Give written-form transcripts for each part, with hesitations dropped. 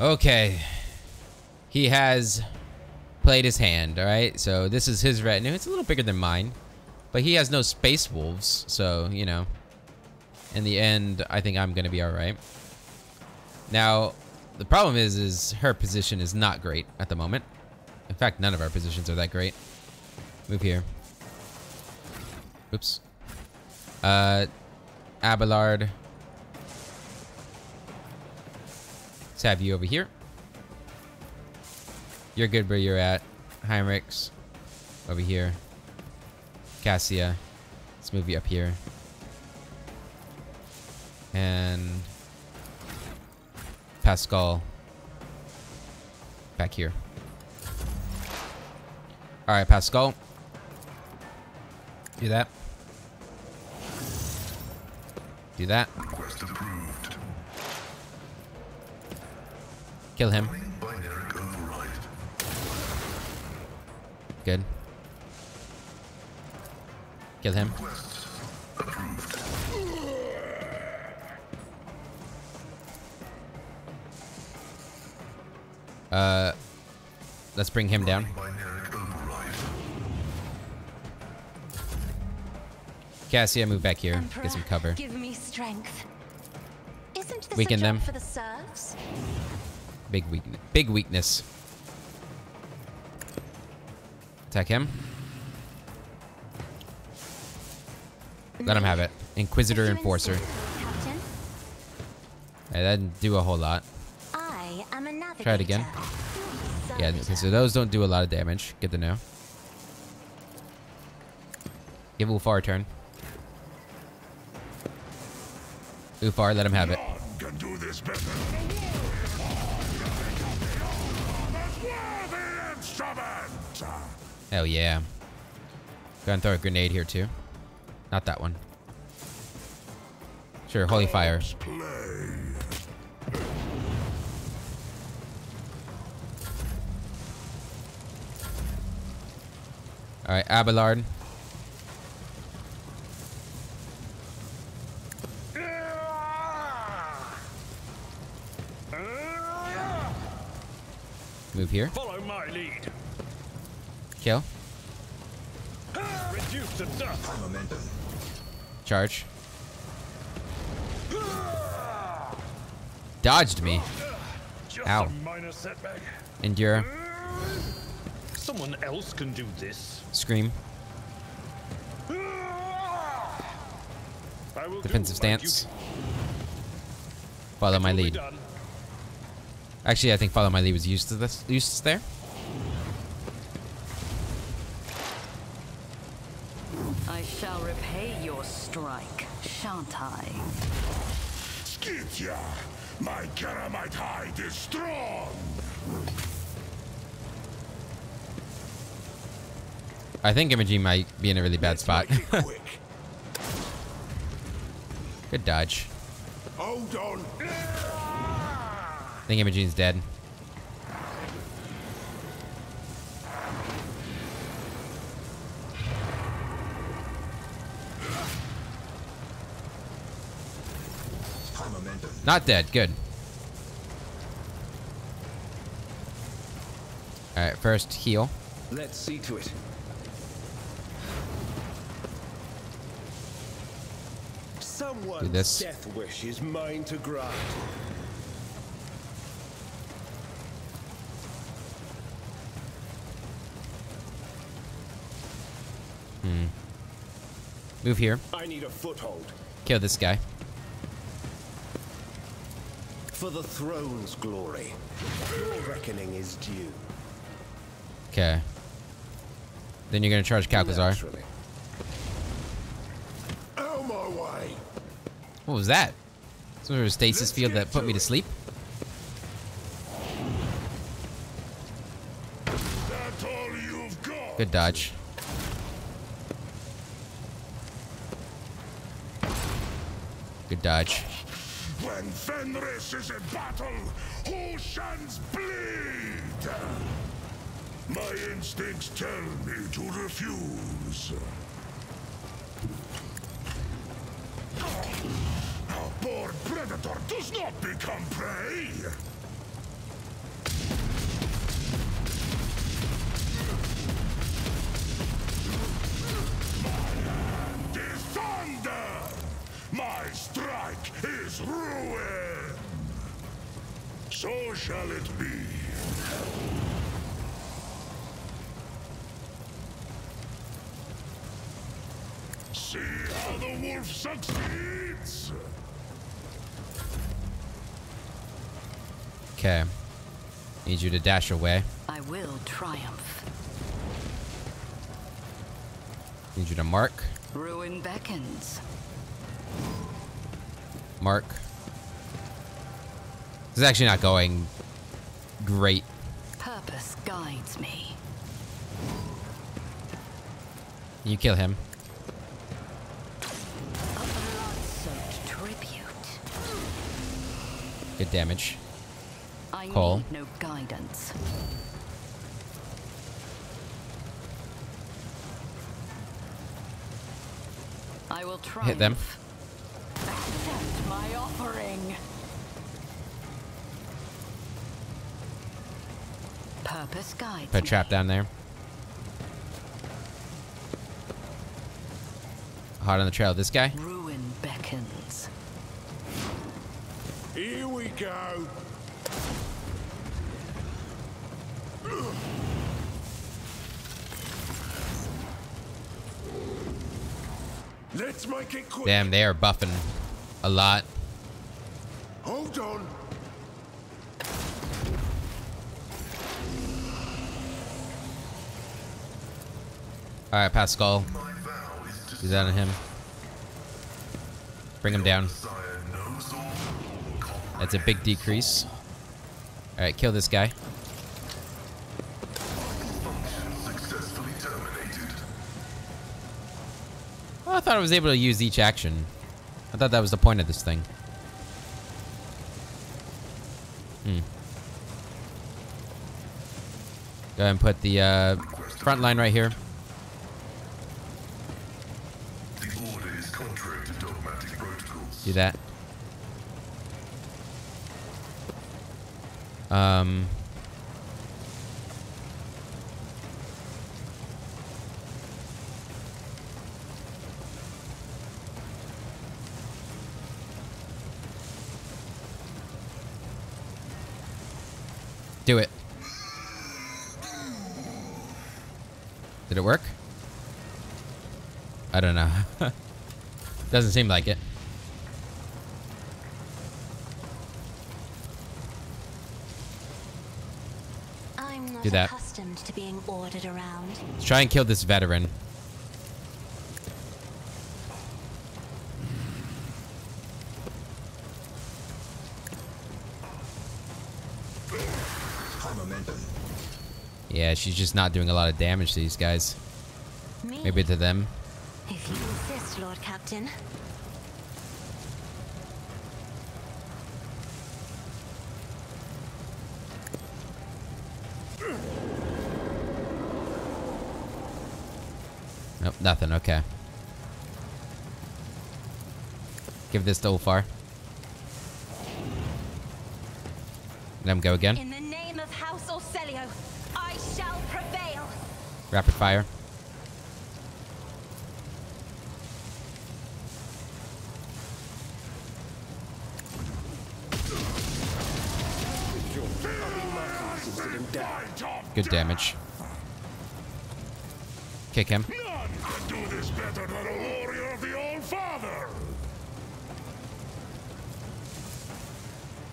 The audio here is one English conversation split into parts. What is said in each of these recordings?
Okay. He has played his hand, alright? So this is his retinue. It's a little bigger than mine. But he has no space wolves, so, you know. In the end, I think I'm gonna be alright. Now, the problem is her position is not great at the moment. In fact, none of our positions are that great. Move here. Oops. Abelard. Let's have you over here. You're good where you're at. Heinrichs. Over here. Cassia. Let's move you up here. And Pascal. Back here. Alright, Pascal. Do that. Do that. Kill him. Good. Kill him. Let's bring him down. Cassia, move back here. Emperor, Get some cover. Give me strength. Isn't this Weaken a job them. for the serfs? Big weakness. Big weakness. Attack him. Let him have it. Inquisitor Enforcer. Captain, That didn't do a whole lot. I am a navigator. Try it again. Yeah, okay, so those don't do a lot of damage. Good to know. Give Ulfar a turn. Ulfar, let him have it. Can do this better. Hell yeah. Go and throw a grenade here too. Not that one. Sure, Holy Fire. Alright, Abelard. Move here. Follow my lead. Kill. Reduce to dust. Momentum. Charge. Dodged me. Just Ow. a minor setback. Endure. Someone else can do this. Scream. I will Defensive do my stance. duty. Follow my It will be lead. done. Actually, I think follow my lead was used to this. Used there. I shall repay your strike, shan't I? Skitya, my Karamite hide is strong. I think Imogene might be in a really bad spot. Make it quick. Good dodge. Hold on. I think Imogene's dead. Not dead. Good. Alright, first heal. Let's see to it. Do this. Death wish is mine to grant. Move here. I need a foothold. Kill this guy. For the throne's glory. Your reckoning is due. Okay. Then you're gonna charge Calcazar. Naturally. Out my way. What was that? Some sort of stasis field that put me to sleep? That's all you've got. Good dodge. Good dodge. When Fenris is in battle, oceans bleed. My instincts tell me to refuse. A poor predator does not become prey. So shall it be. See how the wolf succeeds. Okay. Need you to dash away. I will triumph. Need you to mark. Ruin beckons. Mark. This is actually not going great. Purpose guides me. You kill him. A blood-soaked tribute. Good damage. I Call. need no guidance. I will triumph. Hit them. Accept my offering. Purpose guides Put a me. trap down there. Hot on the trail. This guy. Ruin beckons. Here we go. Let's make it quick. Damn, they are buffing a lot. Hold on. All right, Pascal. Do that on him. Bring him down. That's a big decrease. All right, kill this guy. Oh, I thought I was able to use each action. I thought that was the point of this thing. Go ahead and put the front line right here. The order is contrary to dogmatic protocols. Do that. Do it. Did it work? I don't know. Doesn't seem like it. I'm not Do that. accustomed to being ordered around. Let's try and kill this veteran. Yeah, she's just not doing a lot of damage to these guys. Me? Maybe to them. If you insist, Lord Captain. Nope, nothing. Okay. Give this to Ulfar. Let him go again. In the name of House Orselio, I shall prevail. Rapid fire. Good damage. Kick him. None can do this better than a warrior of the All-Father.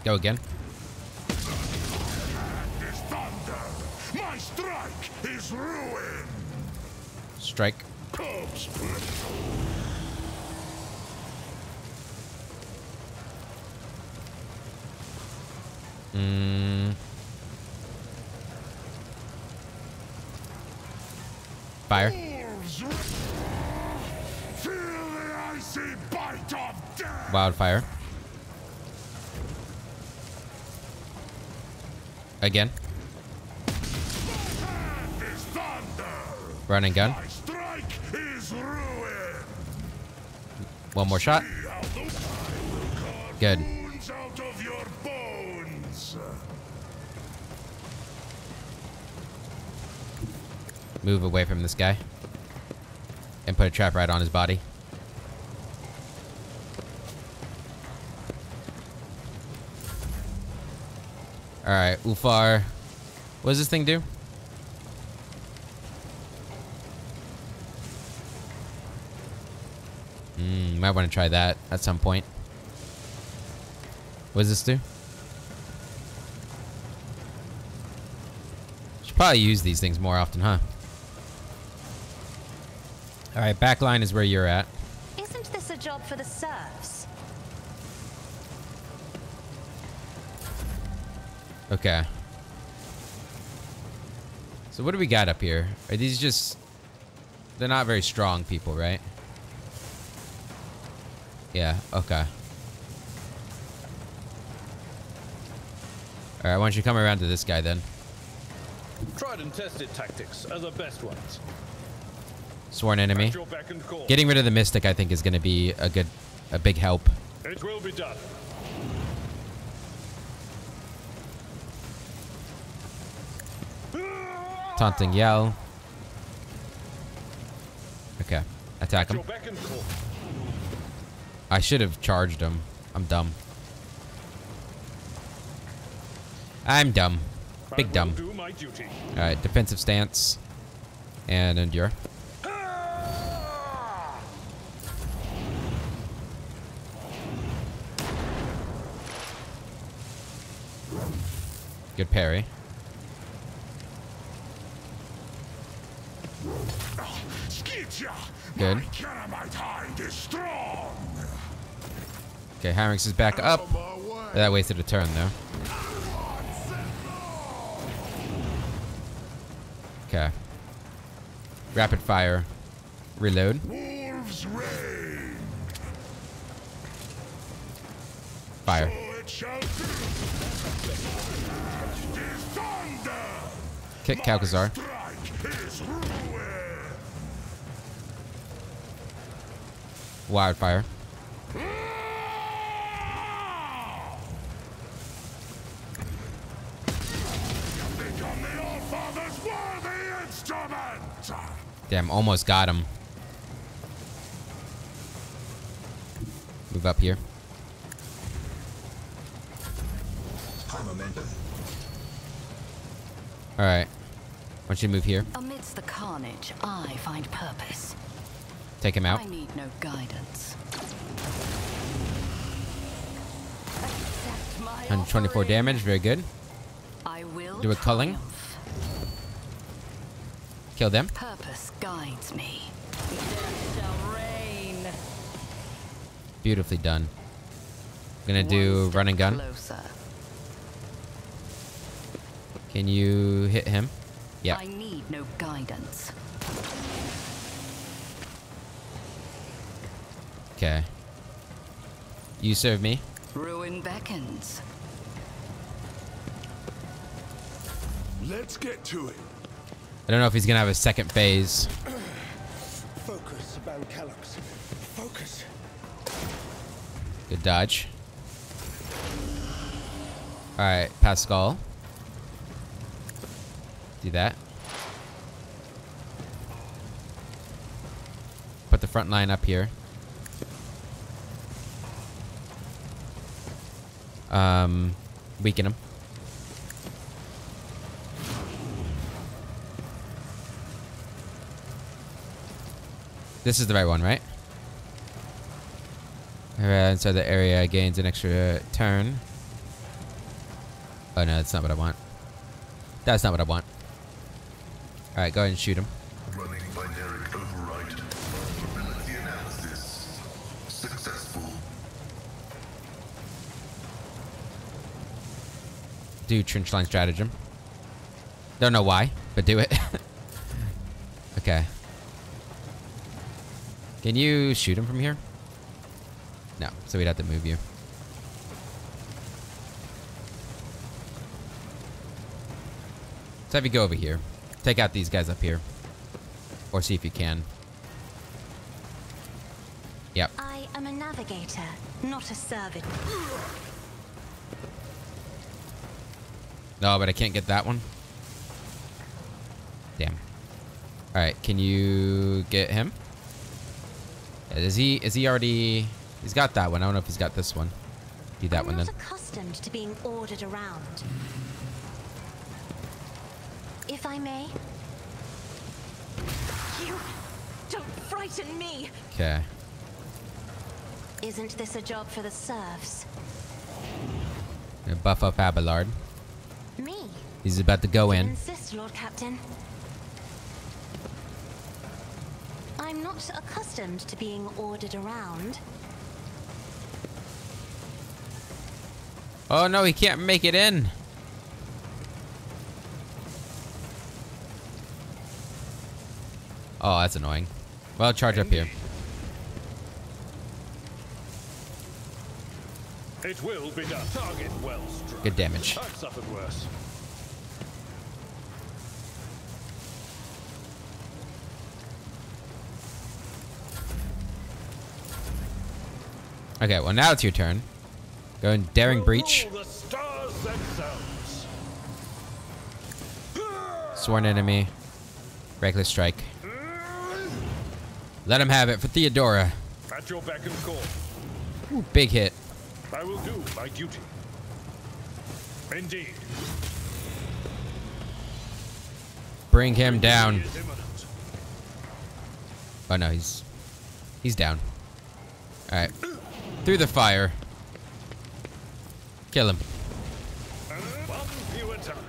Go again. Is thunder. My strike is ruin. Strike. Corpse. Fire. Wolves. Feel the icy bite of death. Wildfire. Again. Is thunder. Run and gun. My strike is ruin. One more shot. See how the I will carve Good. wounds out of your bones. Move away from this guy. And put a trap right on his body. Alright, Ufar. What does this thing do? Might want to try that at some point. What does this do? Should probably use these things more often, huh? Alright, backline is where you're at. Isn't this a job for the serfs? Okay. So what do we got up here? Are these just... They're not very strong people, right? Yeah, okay. Alright, why don't you come around to this guy then? Tried and tested tactics are the best ones. Sworn enemy. At your beck and call. Getting rid of the Mystic, I think, is going to be a big help. It will be done. Taunting yell. Okay, attack At him. your beck and call. I should have charged him. I'm dumb. I'm dumb. Big I will dumb. do my duty. Alright, defensive stance. And endure. Good parry. Good. My Calamite hind is strong. Okay, Hyrix is back up. That wasted a turn, though. Okay. Rapid fire. Reload. Wolves reign. Fire. So it shall be. Thunder. Kick Kalkazar. Strike is ruin. Wildfire. Become the All-Father's worthy instrument. Damn, almost got him. Move up here. Alright. Why don't you move here? Amidst the carnage, I find purpose. Take him out. I need no guidance. 124 damage, very good. I will Do a culling. triumph. Kill them. Purpose guides me. Death shall reign. Beautifully done. Gonna do One step run and gun. Closer. Can you hit him? Yeah. I need no guidance. Okay. You serve me. Ruin beckons. Let's get to it. I don't know if he's gonna have a second phase. Focus, Bancalux. Focus. Good dodge. Alright, Pascal. Do that. Put the front line up here. Weaken him. This is the right one, right? Inside the area gains an extra turn. Oh no, that's not what I want. That's not what I want. Alright, go ahead and shoot him. Running binary override. Vulnerability analysis. Successful. Do trench line stratagem. Don't know why, but do it. Okay. Can you shoot him from here? No, so we'd have to move you. Let's have you go over here. Take out these guys up here. Or see if you can. Yep. I am a navigator, not a servant. No, but I can't get that one. Damn. Alright, can you get him? Is he already... He's got that one. I don't know if he's got this one. Do that I'm one not then. accustomed to being ordered around. if I may. You don't frighten me. Okay. Isn't this a job for the serfs? Gonna buff up Abelard. Me? He's about to go in. Insist, Lord Captain. I'm not accustomed to being ordered around. Oh no, he can't make it in. Oh, that's annoying. Well, charge up here. It will be done. Target well struck. Good damage. I've suffered worse. Okay, well now it's your turn. Go in daring breach. Rule the stars themselves. Sworn enemy. Reckless strike. Let him have it for Theodora. At your beck and call. Ooh, big hit. I will do my duty. Indeed. Bring him down. He is imminent. Oh no, he's down. All right, through the fire. Kill him. One fewer target.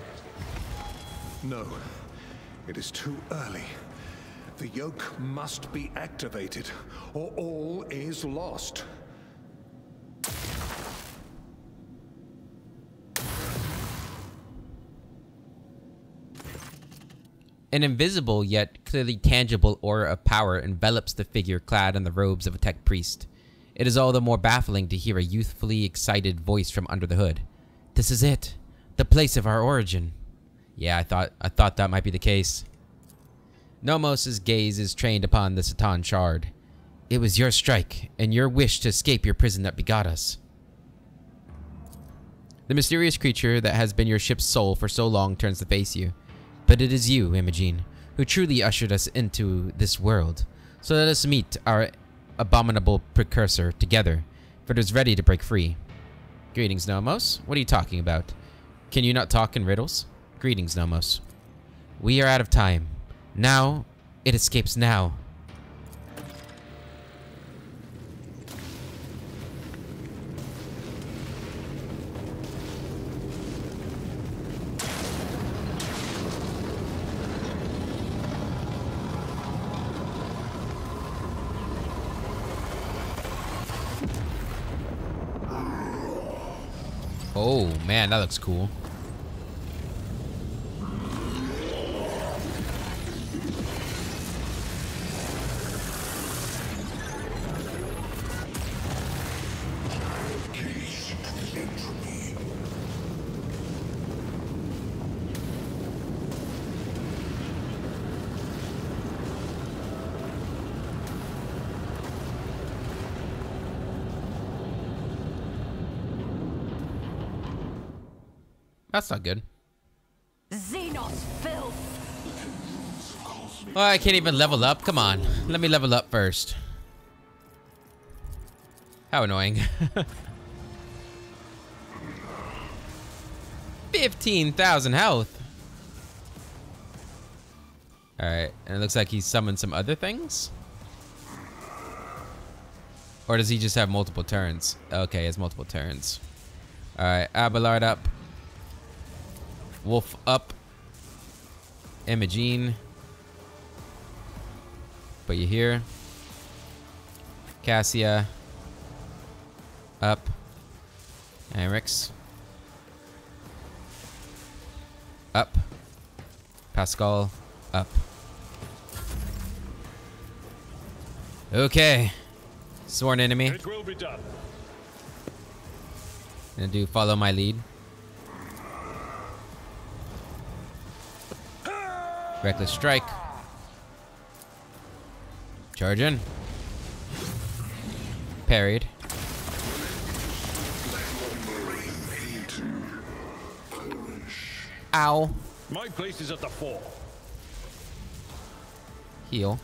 No, it is too early. The yoke must be activated, or all is lost. An invisible yet clearly tangible aura of power envelops the figure clad in the robes of a tech priest. It is all the more baffling to hear a youthfully excited voice from under the hood. This is it, the place of our origin. Yeah, I thought that might be the case. Nomos's gaze is trained upon the Satan shard. It was your strike and your wish to escape your prison that begot us. The mysterious creature that has been your ship's soul for so long turns to face you. But it is you, Imogene, who truly ushered us into this world. So let us meet our abominable precursor together, for it is ready to break free. Greetings, Nomos. What are you talking about? Can you not talk in riddles? Greetings, Nomos. We are out of time. Now, it escapes now. Oh man, that looks cool. That's not good. Xenos filth! Oh, I can't even level up. Come on. Let me level up first. How annoying. 15,000 health. Alright, and it looks like he summoned some other things? Or does he just have multiple turns? Okay, he has multiple turns. Alright, Abelard up. Wolf up. Imogene. Put you here. Cassia. Up. Amrix. Up. Pascal. Up. Okay. Sworn enemy. It will be done. Gonna do follow my lead. Reckless strike. Charge in. Parried. Ow. My place is at the fore. Heal.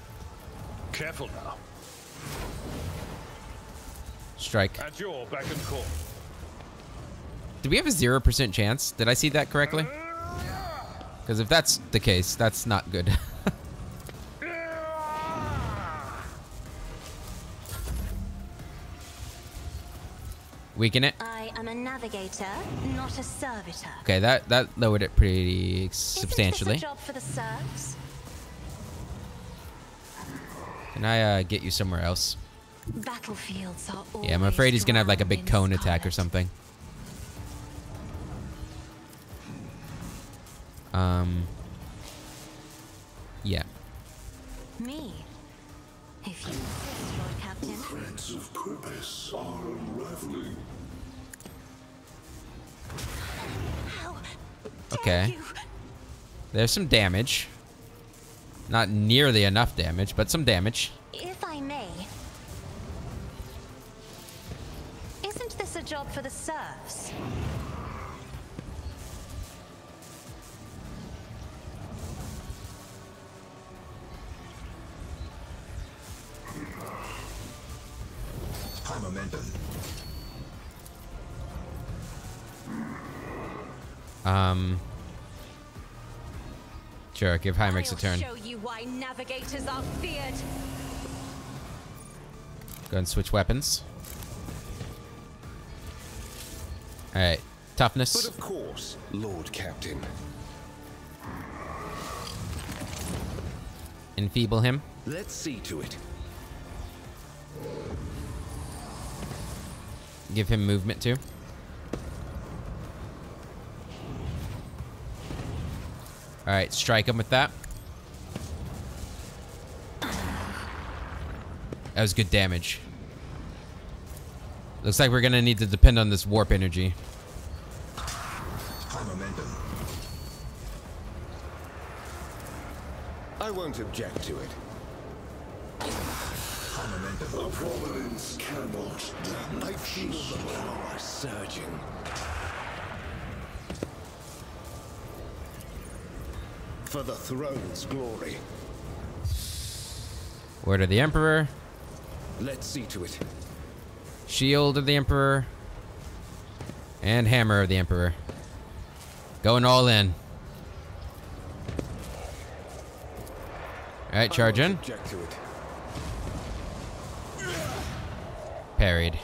Careful now. Strike. At your beck and call. Did we have a 0% chance? Did I see that correctly? Because if that's the case, that's not good. Weaken it. I am a navigator, not a servitor. Okay, that lowered it pretty substantially. Isn't this a job for the serfs? Can I get you somewhere else? Battlefields are Yeah, I'm afraid he's gonna have like a big cone drowned in attack or scarlet. something. Yeah. Me? If you insist, Lord Captain. Threads of purpose are unraveling. How Okay. dare you? There's some damage. Not nearly enough damage, but some damage. If I may. Isn't this a job for the serfs? High momentum. Sure, give Heinrichs a turn. I'll show you why navigators are feared. Go and switch weapons. Alright. Toughness. But of course, Lord Captain. Enfeeble him. Let's see to it. Give him movement too. Alright, strike him with that. That was good damage. Looks like we're gonna need to depend on this warp energy. High momentum. I won't object to it. High momentum. The providence cannot I damage feel the power surging. For the throne's glory. Word of the Emperor. Let's see to it. Shield of the Emperor. And Hammer of the Emperor. Going all in. Alright, charge I won't in. object to it. Parried.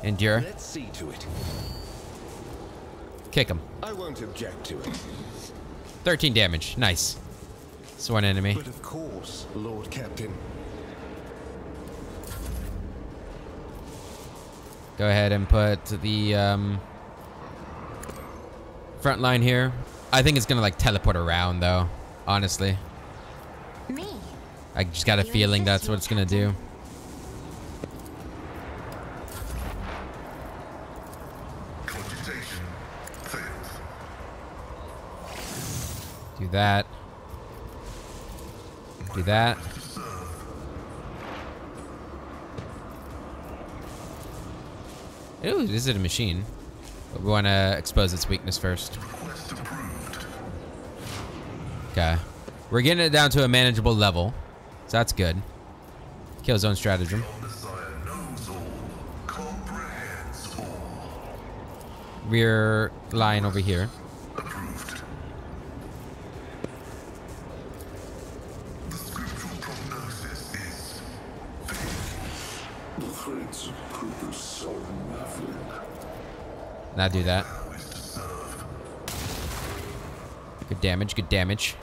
Endure. Let's see to it. Kick him. I won't object to it. 13 damage. Nice. It's one enemy. But of course, Lord Captain. Go ahead and put the front line here. I think it's gonna like teleport around though, honestly. Me? I just got a You feeling insist, that's what Lord it's gonna do. cogitation fails. Do that. Do that. Ooh, this is a machine. But we want to expose its weakness first. Request approved. Okay. We're getting it down to a manageable level. So that's good. Kill zone stratagem. Your Messiah knows all, comprehends all. Rear line over here. Approved. The scriptural prognosis is the threads of purpose are unraveling. Not do that. How is to serve? Good damage, good damage.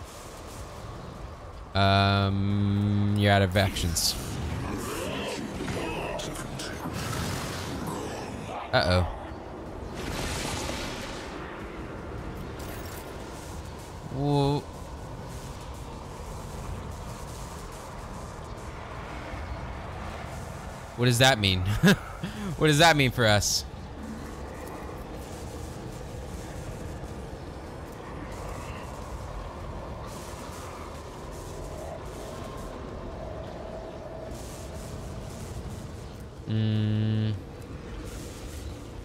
You're out of actions. Uh-oh. Whoa. What does that mean? What does that mean for us?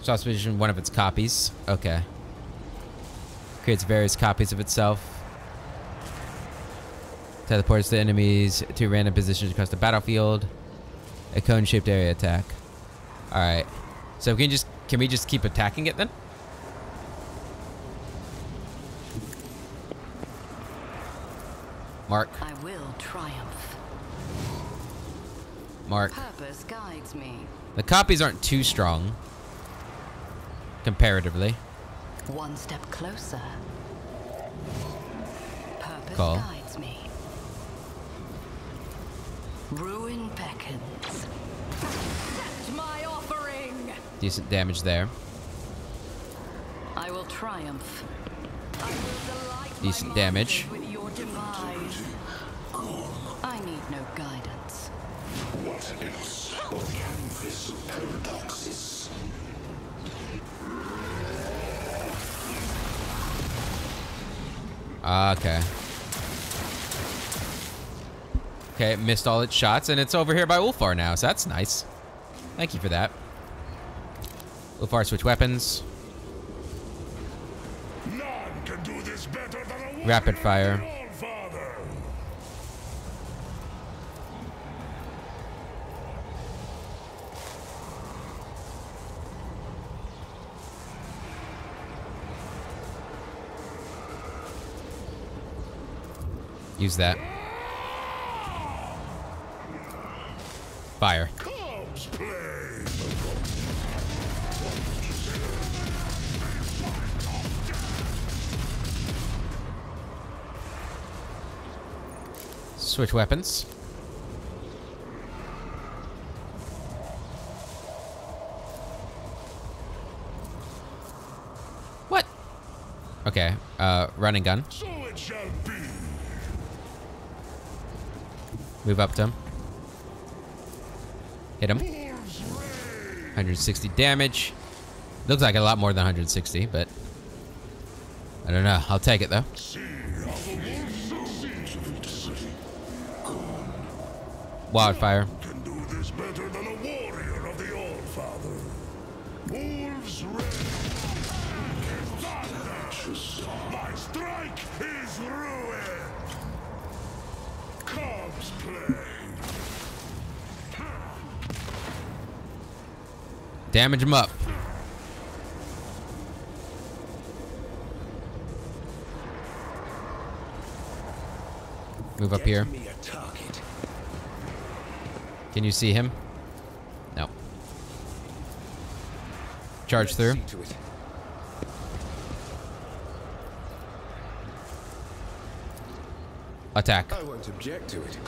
Suspicion one of its copies. Okay. Creates various copies of itself. Teleports the enemies to random positions across the battlefield. A cone-shaped area attack. Alright. So can we just keep attacking it then? Mark. I will triumph. Mark. Purpose guides me. The copies aren't too strong. Comparatively. One step closer. Purpose Call. guides me. Ruin beckons. Accept my offering. Decent damage there. I will triumph. I will delight Decent my damage. masters with your demise. I need no guidance. What else but canvas of paradoxes? Okay. Okay, it missed all its shots, and it's over here by Ulfar now, so that's nice. Thank you for that. Ulfar, switch weapons. None can do this better than a Rapid fire. All-Father. Use that. Fire. Corpse play. Switch weapons. What? Okay, running gun. So it shall be. Move up to him. Hit him. Wolves reign. 160 damage. Looks like a lot more than 160, but I don't know. I'll take it though. See how the wolves succeed. Wildfire. Can do this better than a warrior of the All-Father. Wolves reign. Thunder. My strike is ruin. Cubs play. Damage him up. Move up here. Me a target. Can you see him? No. Charge through. See to it. Attack. I won't object to it.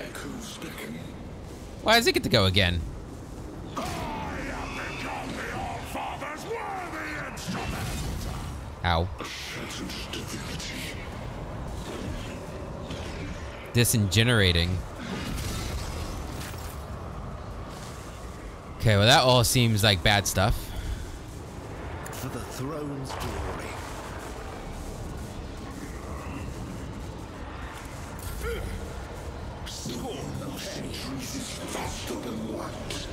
Echoes beckon. Why does it get to go again? I have become the All-Father's worthy instrument. Ow. Shattered divinity. Disingenerating. Okay, well that all seems like bad stuff. For the throne's glory. Scorn of centuries is faster than light.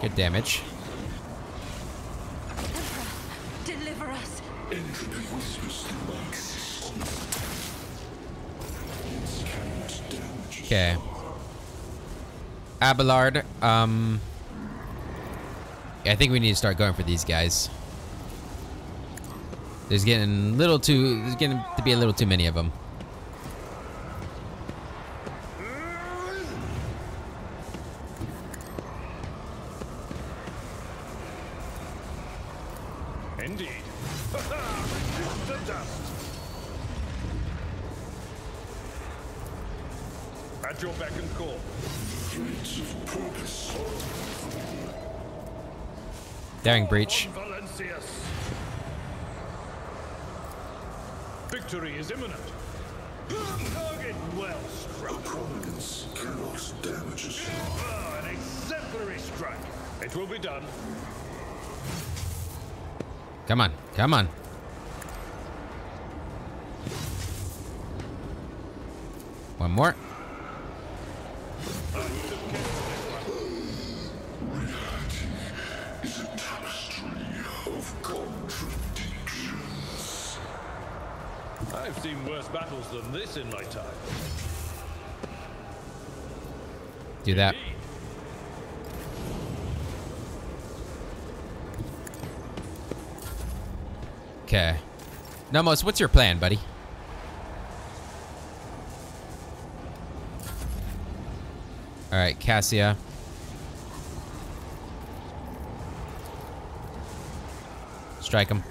Good damage. Deliver us. Entropy whispers through my existence. It cannot damage us. Okay. Abelard, I think we need to start going for these guys. There's getting to be a little too many of them. Indeed. The dust. At your beck and call. Fluids of purpose. Daring breach. Valencius. Victory is imminent. Target well struck. Prominence cannot damage us. Ah, an exemplary strike. It will be done. Come on, come on. One more. Is a tapestry of contradictions. I've seen worse battles than this in my time. Do that. Okay. Nomos, what's your plan, buddy? Alright, Cassia. Strike him.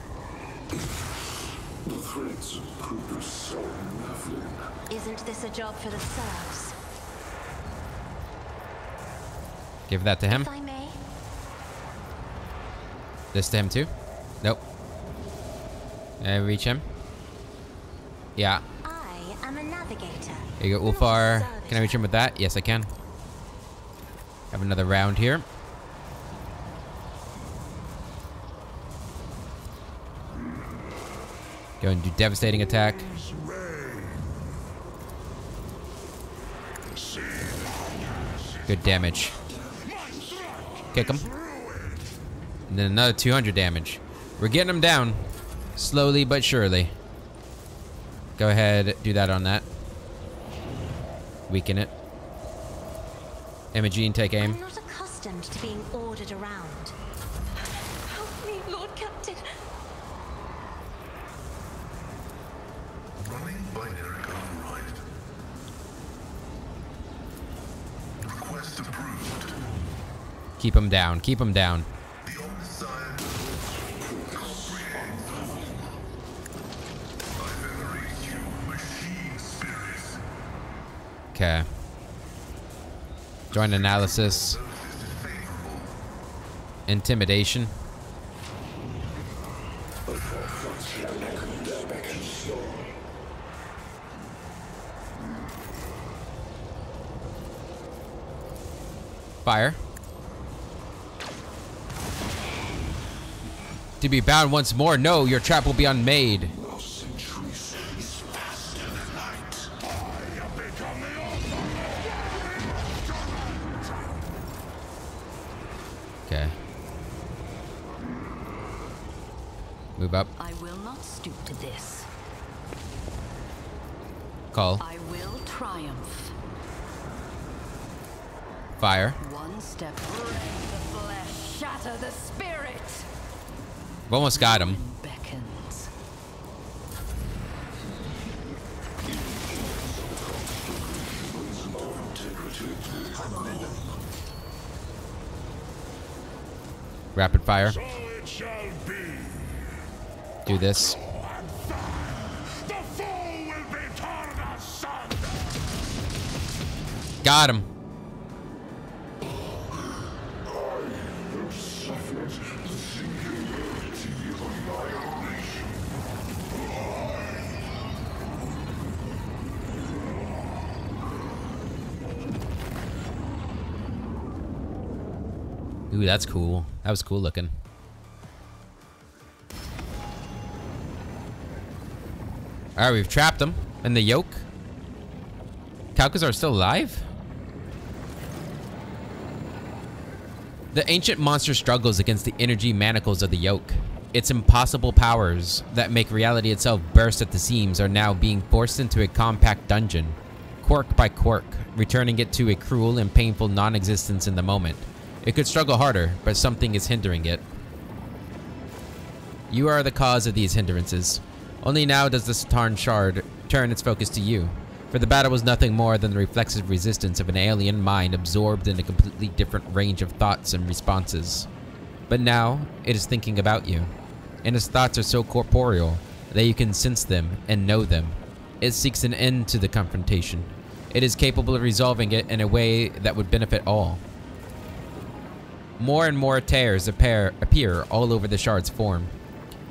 The threats of Prudus so baffling. Isn't this a job for the serfs? Give that to him. If I may. This to him too? Nope. Reach him. Yeah. I am a navigator. Here you go, Ulfar. Can I reach him with that? Yes, I can. Have another round here. Go and do devastating attack. Good damage. Kick him. And then another 200 damage. We're getting him down. Slowly but surely. Go ahead, do that on that. Weaken it. Imogene, take aim. I'm not accustomed to being ordered around. Help me, Lord Captain. Running binary override. Request approved. Keep him down. Keep him down. The Omnissiah comprehend all. I venerate you, machine spirits. Okay. Joint analysis. Intimidation. Fire. To be bound once more. No, your trap will be unmade. Okay. Move up. I will not stoop to this. Call. I will triumph. Fire. One step. Rend the flesh, shatter the spirit. We almost got him. Beckons. Rapid fire. So it shall be. Do this. The foe will be torn asunder. Got him. Ooh, that's cool. That was cool looking. Alright, we've trapped him in the yoke. Kalkazar's still alive? The ancient monster struggles against the energy manacles of the yoke. Its impossible powers that make reality itself burst at the seams are now being forced into a compact dungeon, quirk by quirk, returning it to a cruel and painful non-existence in the moment. It could struggle harder, but something is hindering it. You are the cause of these hindrances. Only now does the Satarn shard turn its focus to you, for the battle was nothing more than the reflexive resistance of an alien mind absorbed in a completely different range of thoughts and responses. But now, it is thinking about you, and its thoughts are so corporeal that you can sense them and know them. It seeks an end to the confrontation. It is capable of resolving it in a way that would benefit all. More and more tears appear all over the shard's form.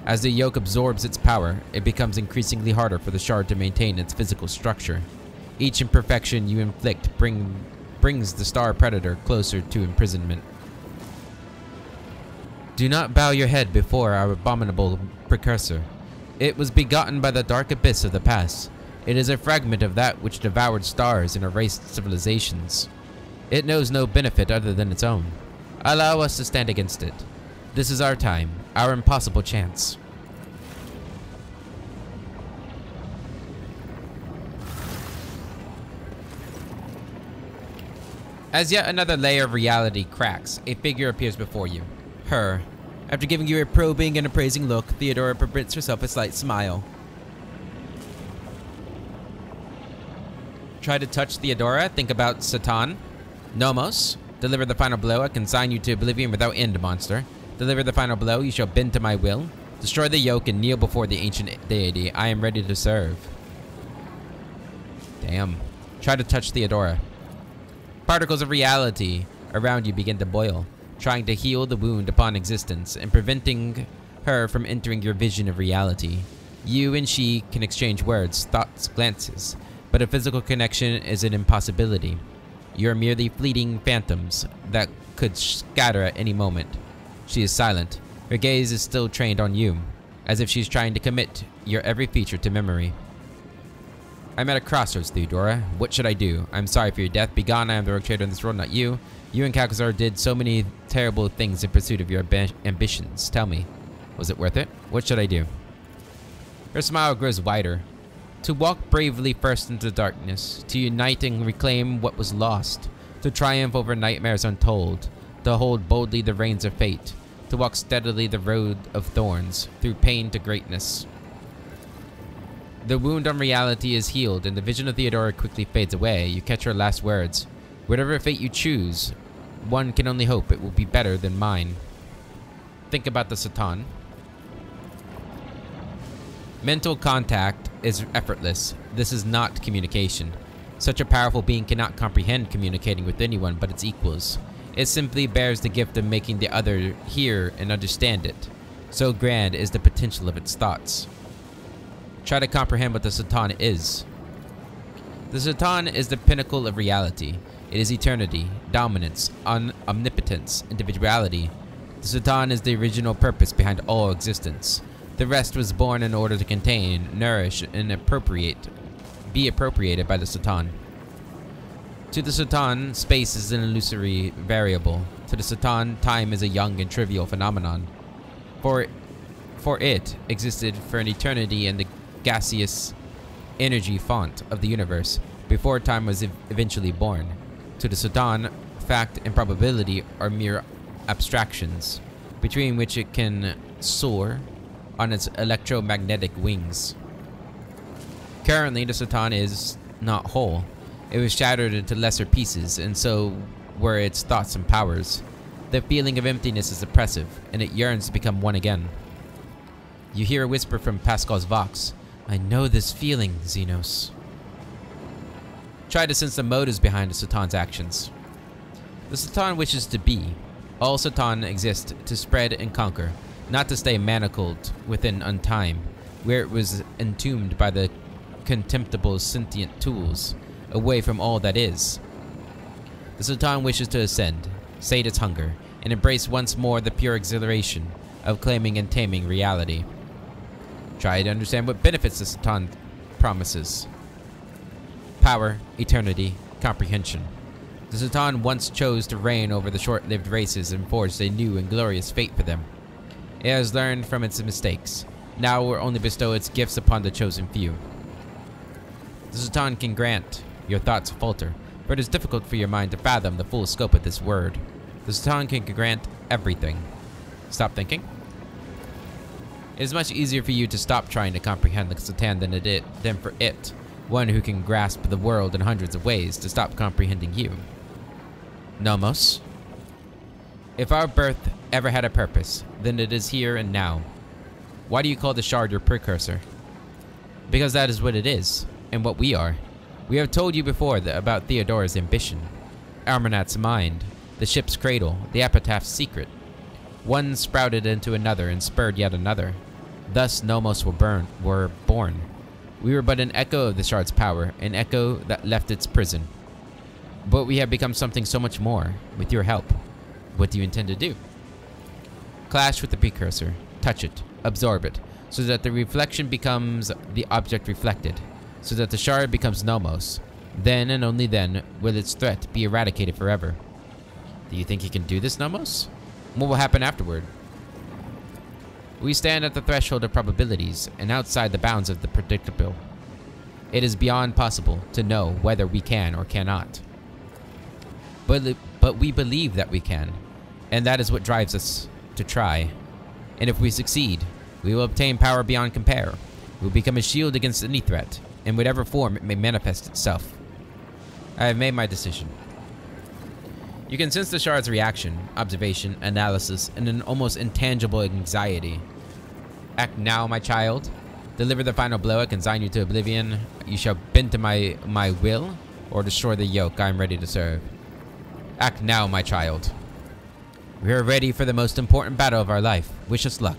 As the yoke absorbs its power, it becomes increasingly harder for the shard to maintain its physical structure. Each imperfection you inflict brings the star predator closer to imprisonment. Do not bow your head before our abominable precursor. It was begotten by the dark abyss of the past. It is a fragment of that which devoured stars and erased civilizations. It knows no benefit other than its own. Allow us to stand against it. This is our time, our impossible chance. As yet another layer of reality cracks, a figure appears before you. Her. After giving you a probing and appraising look, Theodora permits herself a slight smile. Try to touch Theodora. Think about Satan. Nomos. Deliver the final blow. I consign you to oblivion without end, monster. Deliver the final blow. You shall bend to my will. Destroy the yoke and kneel before the ancient deity. I am ready to serve. Damn. Try to touch Theodora. Particles of reality around you begin to boil, trying to heal the wound upon existence and preventing her from entering your vision of reality. You and she can exchange words, thoughts, glances, but a physical connection is an impossibility. You're merely fleeting phantoms that could scatter at any moment. She is silent. Her gaze is still trained on you, as if she's trying to commit your every feature to memory. I'm at a crossroads, Theodora. What should I do? I'm sorry for your death. Begone, I am the rogue trader in this world, not you. You and Calcazar did so many terrible things in pursuit of your ambitions. Tell me, was it worth it? What should I do? Her smile grows wider. To walk bravely first into darkness, to unite and reclaim what was lost, to triumph over nightmares untold, to hold boldly the reins of fate, to walk steadily the road of thorns, through pain to greatness. The wound on reality is healed, and the vision of Theodora quickly fades away. You catch her last words. Whatever fate you choose, one can only hope it will be better than mine. Think about the Satan. Mental contact is effortless. This is not communication. Such a powerful being cannot comprehend communicating with anyone but its equals. It simply bears the gift of making the other hear and understand it. So grand is the potential of its thoughts. Try to comprehend what the Satan is. The Satan is the pinnacle of reality. It is eternity, dominance, omnipotence, individuality. The Satan is the original purpose behind all existence. The rest was born in order to contain, nourish, and be appropriated by the Satan. To the Satan, space is an illusory variable. To the Satan, time is a young and trivial phenomenon. For it existed for an eternity in the gaseous energy font of the universe, before time was eventually born. To the Satan, fact and probability are mere abstractions, between which it can soar on its electromagnetic wings. Currently, the Satan is not whole. It was shattered into lesser pieces, and so were its thoughts and powers. The feeling of emptiness is oppressive, and it yearns to become one again. You hear a whisper from Pascal's Vox. I know this feeling, Xenos. Try to sense the motives behind the Satan's actions. The Satan wishes to be. All Satan exists to spread and conquer, not to stay manacled within untime, where it was entombed by the contemptible sentient tools, away from all that is. The Satan wishes to ascend, sate its hunger, and embrace once more the pure exhilaration of claiming and taming reality. Try to understand what benefits the Satan promises. Power, eternity, comprehension. The Satan once chose to reign over the short-lived races and forged a new and glorious fate for them. It has learned from its mistakes. Now it will only bestow its gifts upon the chosen few. The Satan can grant. Your thoughts falter, for it is difficult for your mind to fathom the full scope of this word. The Satan can grant everything. Stop thinking. It is much easier for you to stop trying to comprehend the Satan than for it, one who can grasp the world in hundreds of ways, to stop comprehending you. Nomos. If our birth ever had a purpose, then it is here and now. Why do you call the shard your precursor? Because that is what it is, and what we are. We have told you before about Theodora's ambition, Armanat's mind, the ship's cradle, the epitaph's secret. One sprouted into another and spurred yet another. Thus Nomos were born. We were but an echo of the shard's power, an echo that left its prison. But we have become something so much more, with your help. What do you intend to do? Clash with the precursor, touch it, absorb it, so that the reflection becomes the object reflected, so that the shard becomes Nomos. Then and only then will its threat be eradicated forever. Do you think you can do this, Nomos? What will happen afterward? We stand at the threshold of probabilities and outside the bounds of the predictable. It is beyond possible to know whether we can or cannot. but we believe that we can, and that is what drives us to try. And if we succeed, we will obtain power beyond compare. We will become a shield against any threat, in whatever form it may manifest itself. I have made my decision. You can sense the shard's reaction, observation, analysis, and an almost intangible anxiety. Act now, my child. Deliver the final blow. I consign you to oblivion. You shall bend to my will, or destroy the yoke I am ready to serve. Act now, my child. We are ready for the most important battle of our life. Wish us luck.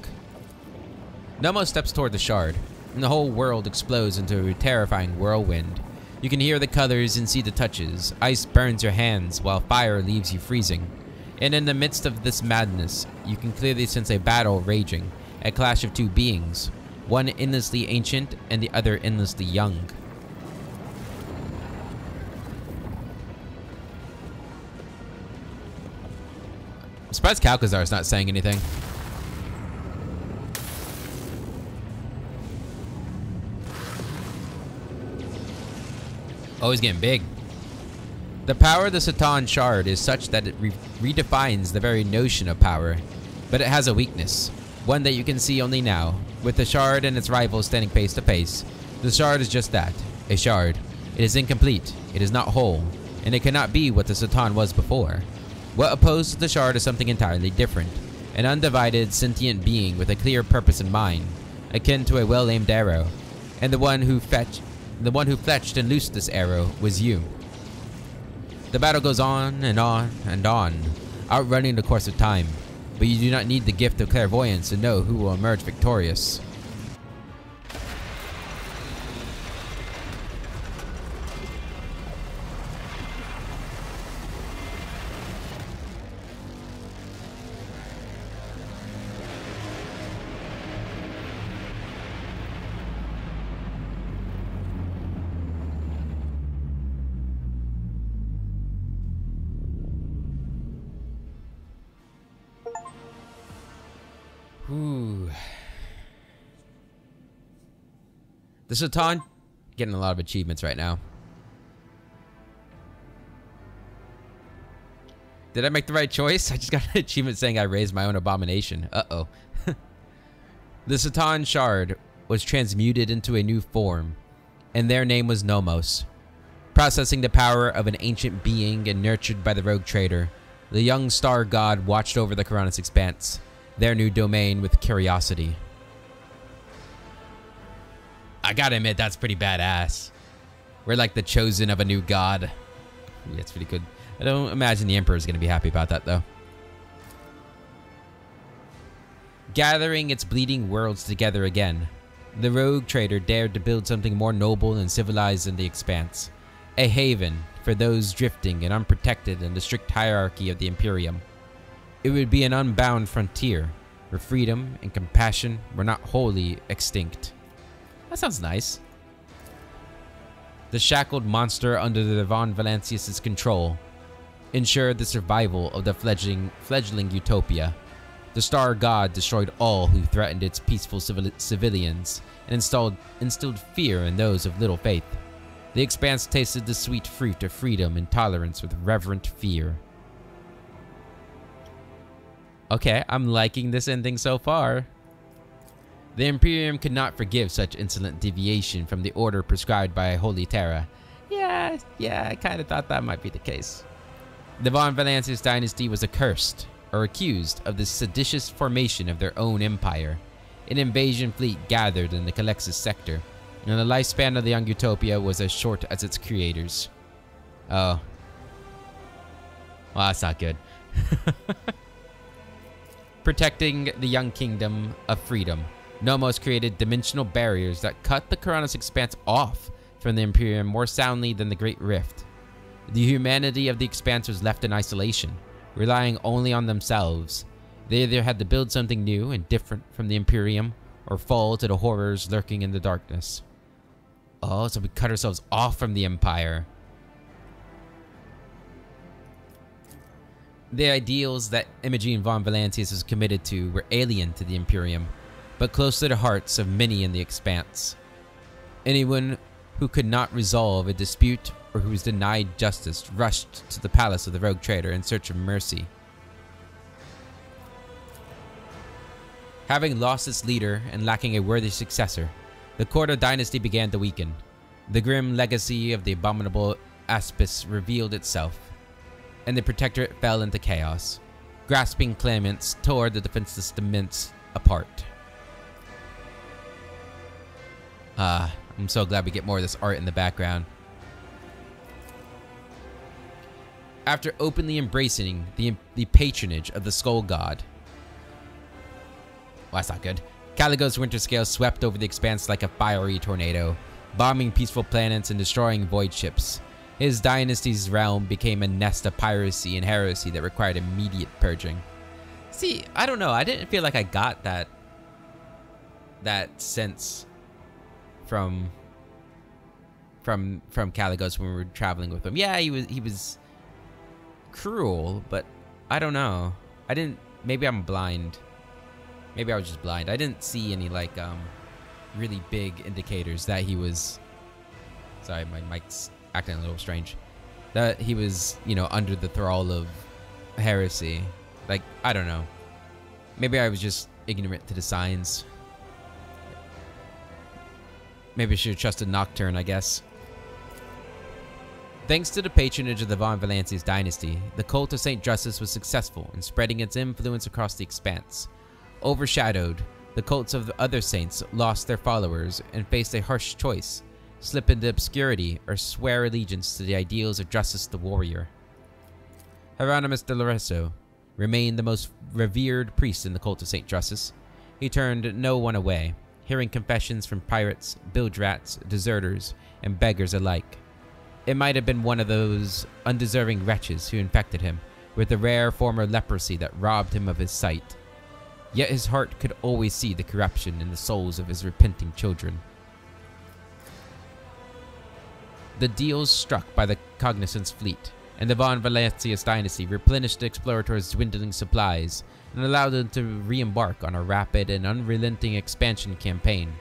Nomo steps toward the shard, and the whole world explodes into a terrifying whirlwind. You can hear the colors and see the touches. Ice burns your hands, while fire leaves you freezing. And in the midst of this madness, you can clearly sense a battle raging, a clash of two beings, one endlessly ancient and the other endlessly young. I'm surprised Calcazar's not saying anything. Oh, he's getting big. The power of the Satan Shard is such that it redefines the very notion of power, but it has a weakness, one that you can see only now. With the Shard and its rivals standing face to face, the Shard is just that, a Shard. It is incomplete, it is not whole, and it cannot be what the Satan was before. What opposes the Shard is something entirely different, an undivided, sentient being with a clear purpose in mind, akin to a well-aimed arrow, and the one who fetched and loosed this arrow was you. The battle goes on and on and on, outrunning the course of time, but you do not need the gift of clairvoyance to know who will emerge victorious. Ooh. The Satan getting a lot of achievements right now. Did I make the right choice? I just got an achievement saying I raised my own abomination. Uh-oh. The Satan Shard was transmuted into a new form, and their name was Nomos. Processing the power of an ancient being and nurtured by the rogue trader, the young star god watched over the Karanis expanse, their new domain, with curiosity. I gotta admit, that's pretty badass. We're like the chosen of a new god. Ooh, that's pretty good. I don't imagine the Emperor's gonna be happy about that, though. Gathering its bleeding worlds together again, the rogue trader dared to build something more noble and civilized than the Expanse. A haven for those drifting and unprotected in the strict hierarchy of the Imperium. It would be an unbound frontier, where freedom and compassion were not wholly extinct. That sounds nice. The shackled monster under the Von Valancius' control ensured the survival of the fledgling utopia. The Star God destroyed all who threatened its peaceful civilians and instilled fear in those of little faith. The Expanse tasted the sweet fruit of freedom and tolerance with reverent fear. Okay, I'm liking this ending so far. The Imperium could not forgive such insolent deviation from the order prescribed by Holy Terra. Yeah, I kind of thought that might be the case. The Von Valancius dynasty was accursed, or accused, of the seditious formation of their own empire. An invasion fleet gathered in the Calexis sector, and the lifespan of the young utopia was as short as its creators. Oh. Well, that's not good. Protecting the young kingdom of freedom, Nomos created dimensional barriers that cut the Karanis Expanse off from the Imperium more soundly than the Great Rift. The humanity of the Expanse was left in isolation, relying only on themselves. They either had to build something new and different from the Imperium, or fall to the horrors lurking in the darkness. Oh, so we cut ourselves off from the Empire. The ideals that Imogen von Valancius was committed to were alien to the Imperium, but close to the hearts of many in the Expanse. Anyone who could not resolve a dispute or who was denied justice rushed to the palace of the rogue trader in search of mercy. Having lost its leader and lacking a worthy successor, the Cordo dynasty began to weaken. The grim legacy of the abominable Aspis revealed itself, and the protectorate fell into chaos. Grasping claimants tore the defenseless dements apart. I'm so glad we get more of this art in the background. After openly embracing the patronage of the Skull God. Well, that's not good. Caligo's winter scale swept over the expanse like a fiery tornado, bombing peaceful planets and destroying void ships. His dynasty's realm became a nest of piracy and heresy that required immediate purging. See, I don't know. I didn't feel like I got that sense from Caligos when we were traveling with him. Yeah, he was cruel, but I don't know. I didn't. Maybe I'm blind. Maybe I was just blind. I didn't see any like really big indicators that he was. Sorry, my mic's acting a little strange. That he was, you know, under the thrall of heresy. Like, I don't know. Maybe I was just ignorant to the signs. Maybe I should have trusted Nocturne, I guess. Thanks to the patronage of the Von Valancius dynasty, the cult of St. Justice was successful in spreading its influence across the expanse. Overshadowed, the cults of the other saints lost their followers and faced a harsh choice: slip into obscurity or swear allegiance to the ideals of Justice the Warrior. Hieronymus de Lorenzo remained the most revered priest in the cult of St. Justice. He turned no one away, hearing confessions from pirates, bilge rats, deserters, and beggars alike. It might have been one of those undeserving wretches who infected him with the rare form of leprosy that robbed him of his sight. Yet his heart could always see the corruption in the souls of his repenting children. The deals struck by the Cognizance fleet and the Von Valancius dynasty replenished the Explorator's dwindling supplies and allowed them to re-embark on a rapid and unrelenting expansion campaign.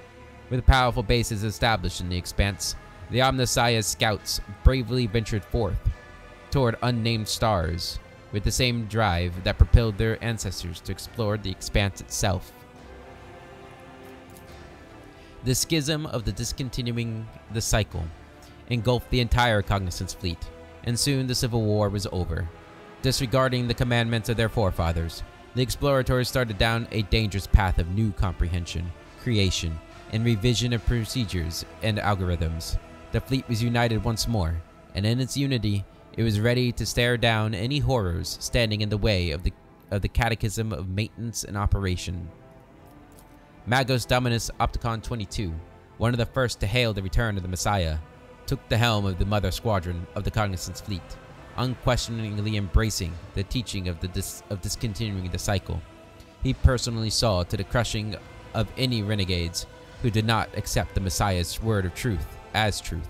With powerful bases established in the expanse, the Omnissiah's scouts bravely ventured forth toward unnamed stars with the same drive that propelled their ancestors to explore the expanse itself. The schism of the discontinuing the cycle engulfed the entire Cognizance fleet, and soon the Civil War was over. Disregarding the commandments of their forefathers, the Explorators started down a dangerous path of new comprehension, creation, and revision of procedures and algorithms. The fleet was united once more, and in its unity, it was ready to stare down any horrors standing in the way of the catechism of maintenance and operation. Magos Dominus Opticon 22, one of the first to hail the return of the Messiah, took the helm of the mother squadron of the Cognizance fleet, unquestioningly embracing the teaching of discontinuing the cycle. He personally saw to the crushing of any renegades who did not accept the Messiah's word of truth as truth,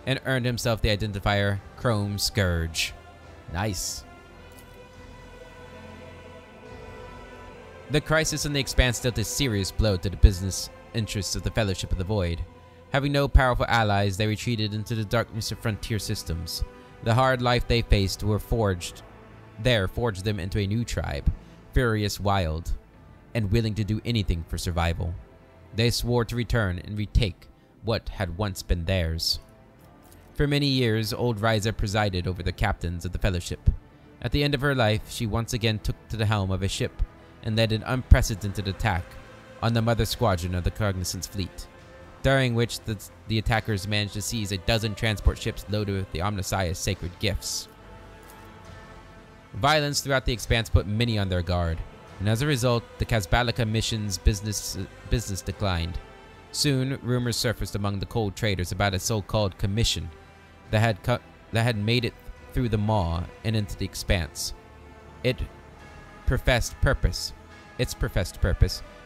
and earned himself the identifier Chrome Scourge. Nice. The crisis in the Expanse dealt a serious blow to the business interests of the Fellowship of the Void. Having no powerful allies, they retreated into the darkness of frontier systems. The hard life they faced forged them into a new tribe, furious, wild, and willing to do anything for survival. They swore to return and retake what had once been theirs. For many years, old Ryza presided over the captains of the Fellowship. At the end of her life, she once again took to the helm of a ship and led an unprecedented attack on the mother squadron of the Cognizance fleet, during which the attackers managed to seize a dozen transport ships loaded with the Omnissiah's sacred gifts. Violence throughout the Expanse put many on their guard, and as a result, the Casbalica mission's business declined. Soon, rumors surfaced among the cold traders about a so-called commission that had made it through the Maw and into the Expanse. Its professed purpose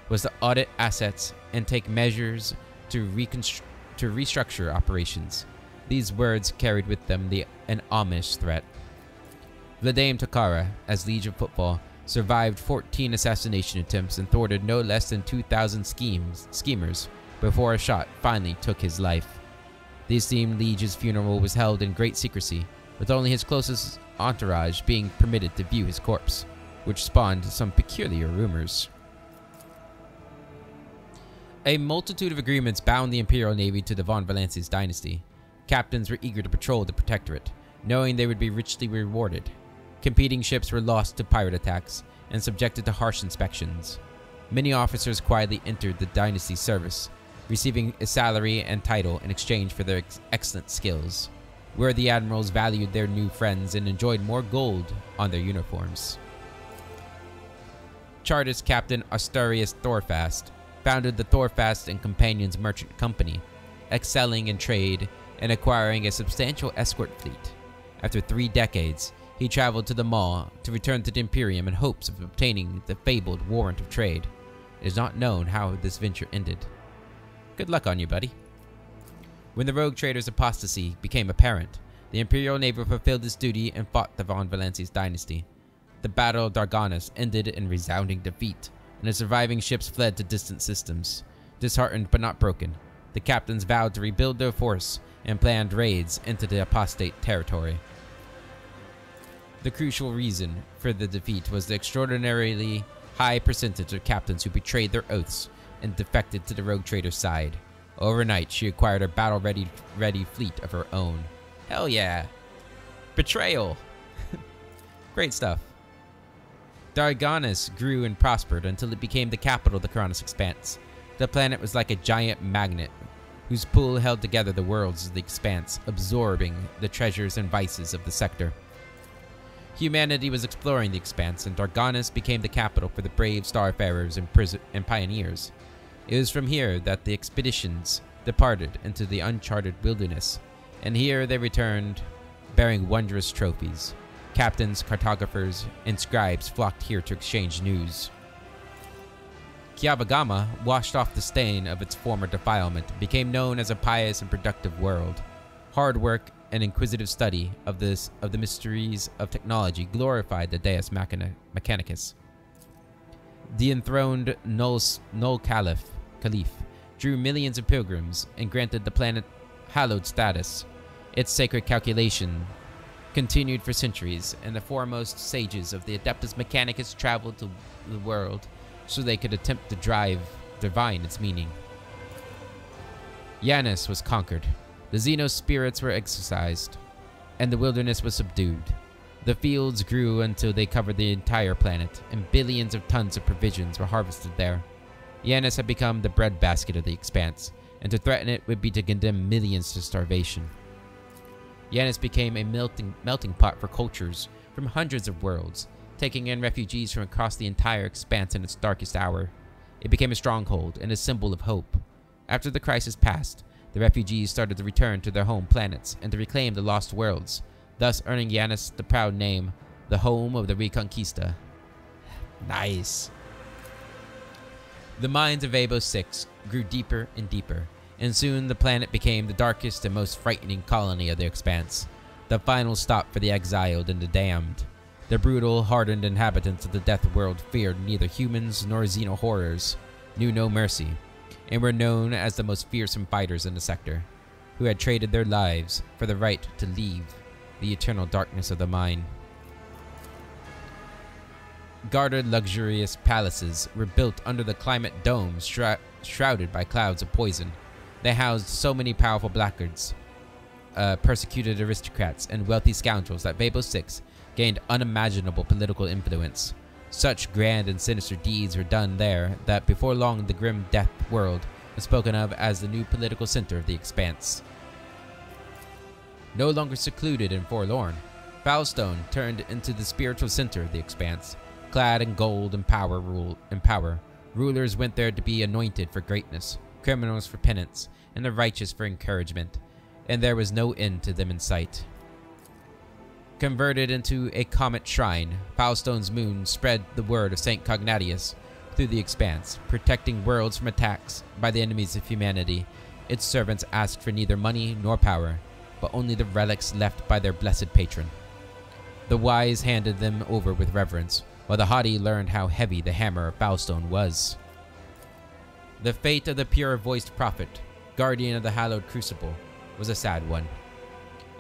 was to audit assets and take measures to restructure operations. These words carried with them an ominous threat. Vladame Takara, as Liege of Footfall, survived 14 assassination attempts and thwarted no less than 2,000 schemers before a shot finally took his life. The esteemed liege's funeral was held in great secrecy, with only his closest entourage being permitted to view his corpse, which spawned some peculiar rumors. A multitude of agreements bound the Imperial Navy to the von Valancius dynasty. Captains were eager to patrol the Protectorate, knowing they would be richly rewarded. Competing ships were lost to pirate attacks and subjected to harsh inspections. Many officers quietly entered the dynasty's service, receiving a salary and title in exchange for their excellent skills. Worthy admirals valued their new friends and enjoyed more gold on their uniforms. Chartist Captain Asturias Thorfast founded the Thorfast and Companions Merchant Company, excelling in trade and acquiring a substantial escort fleet. After 3 decades, he traveled to the Maw to return to the Imperium in hopes of obtaining the fabled warrant of trade. It is not known how this venture ended. Good luck on you, buddy. When the rogue trader's apostasy became apparent, the Imperial Navy fulfilled its duty and fought the von Valancius dynasty. The Battle of Darganus ended in resounding defeat, and the surviving ships fled to distant systems. Disheartened but not broken, the captains vowed to rebuild their force and planned raids into the apostate territory. The crucial reason for the defeat was the extraordinarily high percentage of captains who betrayed their oaths and defected to the rogue trader's side. Overnight, she acquired a battle-ready fleet of her own. Hell yeah! Betrayal! Great stuff. Darganus grew and prospered until it became the capital of the Coronis Expanse. The planet was like a giant magnet, whose pull held together the worlds of the Expanse, absorbing the treasures and vices of the sector. Humanity was exploring the Expanse, and Darganus became the capital for the brave starfarers and pioneers. It was from here that the expeditions departed into the uncharted wilderness, and here they returned bearing wondrous trophies. Captains, cartographers, and scribes flocked here to exchange news. Kiavagama washed off the stain of its former defilement and became known as a pious and productive world. Hard work and inquisitive study of the mysteries of technology glorified the Deus Mechanicus. The enthroned Null Caliph drew millions of pilgrims and granted the planet hallowed status. Its sacred calculation continued for centuries, and the foremost sages of the Adeptus Mechanicus traveled to the world so they could attempt to divine its meaning. Yanis was conquered. The Xenos spirits were exorcised, and the wilderness was subdued. The fields grew until they covered the entire planet, and billions of tons of provisions were harvested there. Yanis had become the breadbasket of the Expanse, and to threaten it would be to condemn millions to starvation. Yanis became a melting pot for cultures from hundreds of worlds, taking in refugees from across the entire Expanse in its darkest hour. It became a stronghold and a symbol of hope. After the crisis passed, the refugees started to return to their home planets and to reclaim the lost worlds, thus earning Yanis the proud name, the home of the Reconquista. Nice. The mines of Abo 6 grew deeper and deeper, and soon the planet became the darkest and most frightening colony of the Expanse, the final stop for the exiled and the damned. The brutal, hardened inhabitants of the Death World feared neither humans nor Xeno horrors, knew no mercy, and were known as the most fearsome fighters in the sector, who had traded their lives for the right to leave the eternal darkness of the mine. Guarded luxurious palaces were built under the climate domes shrouded by clouds of poison. They housed so many powerful blackguards, persecuted aristocrats, and wealthy scoundrels that Vabo 6 gained unimaginable political influence. Such grand and sinister deeds were done there that before long the grim Death World was spoken of as the new political center of the Expanse. No longer secluded and forlorn, Foulstone turned into the spiritual center of the Expanse. Clad in gold and power, rulers went there to be anointed for greatness, criminals for penance, and the righteous for encouragement, and there was no end to them in sight. Converted into a comet shrine, Foulstone's moon spread the word of St. Cognatius through the Expanse, protecting worlds from attacks by the enemies of humanity. Its servants asked for neither money nor power, but only the relics left by their blessed patron. The wise handed them over with reverence, while the haughty learned how heavy the hammer of Foulstone was. The fate of the pure-voiced prophet, guardian of the hallowed crucible, was a sad one.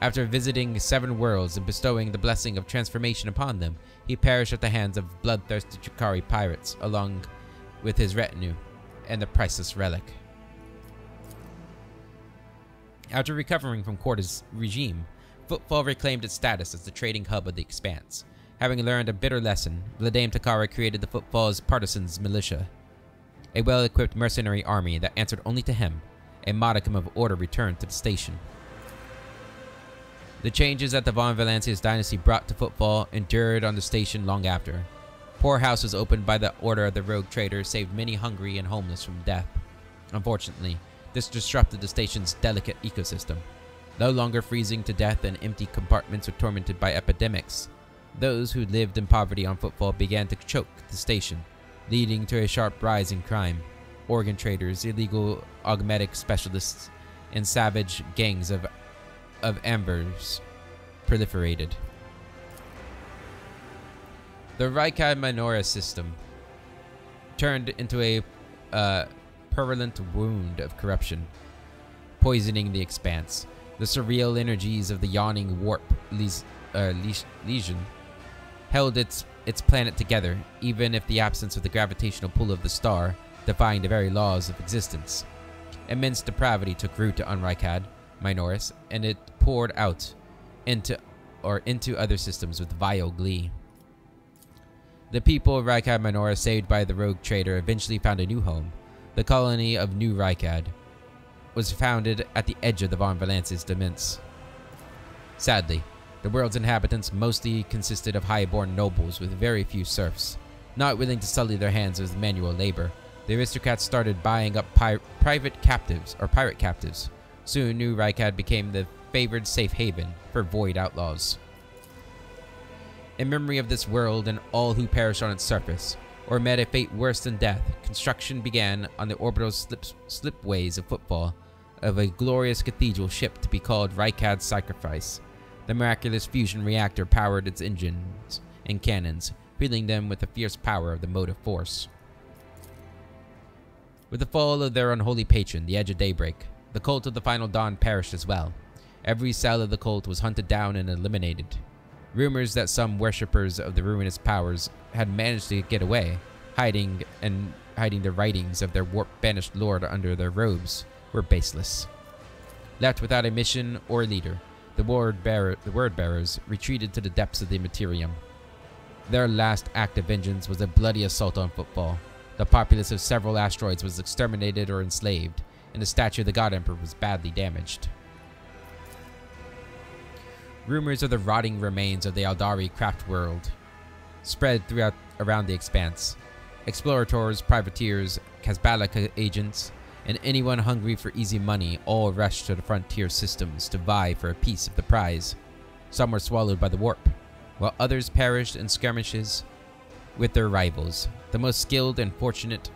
After visiting 7 worlds and bestowing the blessing of transformation upon them, he perished at the hands of bloodthirsty Chikari pirates, along with his retinue and the priceless relic. After recovering from Korda's regime, Footfall reclaimed its status as the trading hub of the Expanse. Having learned a bitter lesson, Vladame Takara created the Footfall's Partisans Militia, a well-equipped mercenary army that answered only to him. A modicum of order returned to the station. The changes that the Von Valancius dynasty brought to Footfall endured on the station long after. Poorhouses opened by the order of the rogue trader saved many hungry and homeless from death. Unfortunately, this disrupted the station's delicate ecosystem. No longer freezing to death in empty compartments or tormented by epidemics, those who lived in poverty on Footfall began to choke the station, leading to a sharp rise in crime. Organ traders, illegal augmetic specialists, and savage gangs of ambers proliferated. The Raikai Minora system turned into a purulent wound of corruption, poisoning the Expanse. The surreal energies of the yawning warp legion held its planet together, even if the absence of the gravitational pull of the star defying the very laws of existence. Immense depravity took root on Raikad Minoris, and it poured out into other systems with vile glee. The people of Raikad Minoris, saved by the rogue trader, eventually found a new home. The colony of New Raikad was founded at the edge of the Von Valancius domains. Sadly, the world's inhabitants mostly consisted of high-born nobles with very few serfs. Not willing to sully their hands with manual labor, the aristocrats started buying up pirate captives. Soon, New Raikad became the favored safe haven for void outlaws. In memory of this world and all who perished on its surface, or met a fate worse than death, construction began on the orbital slipways of Footfall of a glorious cathedral ship to be called Raikad's Sacrifice. The miraculous fusion reactor powered its engines and cannons, filling them with the fierce power of the motive force. With the fall of their unholy patron, the Edge of Daybreak, the cult of the Final Dawn perished as well. Every cell of the cult was hunted down and eliminated. Rumors that some worshippers of the ruinous powers had managed to get away, hiding the writings of their warp-banished lord under their robes, were baseless. Left without a mission or a leader, the word bearers retreated to the depths of the Materium. Their last act of vengeance was a bloody assault on Footfall. The populace of several asteroids was exterminated or enslaved, and the statue of the God Emperor was badly damaged. Rumors of the rotting remains of the Aldari craft world spread around the Expanse. Explorators, privateers, Kazbalaka agents, and anyone hungry for easy money all rushed to the frontier systems to vie for a piece of the prize. Some were swallowed by the warp, while others perished in skirmishes with their rivals. The most skilled and fortunate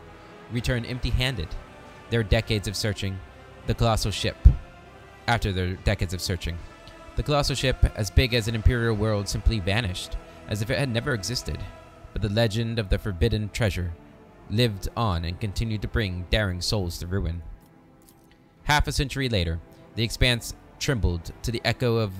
returned empty-handed. After their decades of searching, the colossal ship, as big as an imperial world, simply vanished, as if it had never existed. But the legend of the forbidden treasure lived on and continued to bring daring souls to ruin. Half a century later, the Expanse trembled to the echo of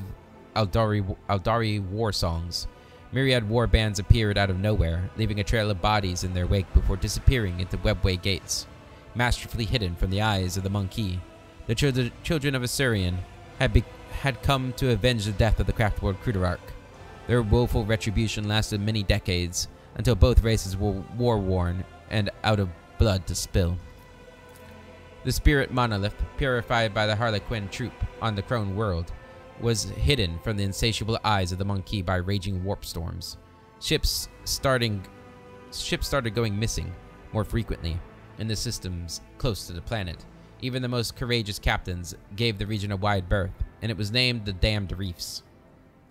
Aldari war songs. Myriad war bands appeared out of nowhere, leaving a trail of bodies in their wake before disappearing into webway gates. Masterfully hidden from the eyes of the monkey, the children of Assyrian had come to avenge the death of the craftworld Crudarch. Their woeful retribution lasted many decades, until both races were war-worn and out of blood to spill. The spirit monolith, purified by the Harlequin troop on the Crone world, was hidden from the insatiable eyes of the monkey by raging warp storms. Ships started going missing more frequently in the systems close to the planet. Even the most courageous captains gave the region a wide berth, and it was named the Damned Reefs.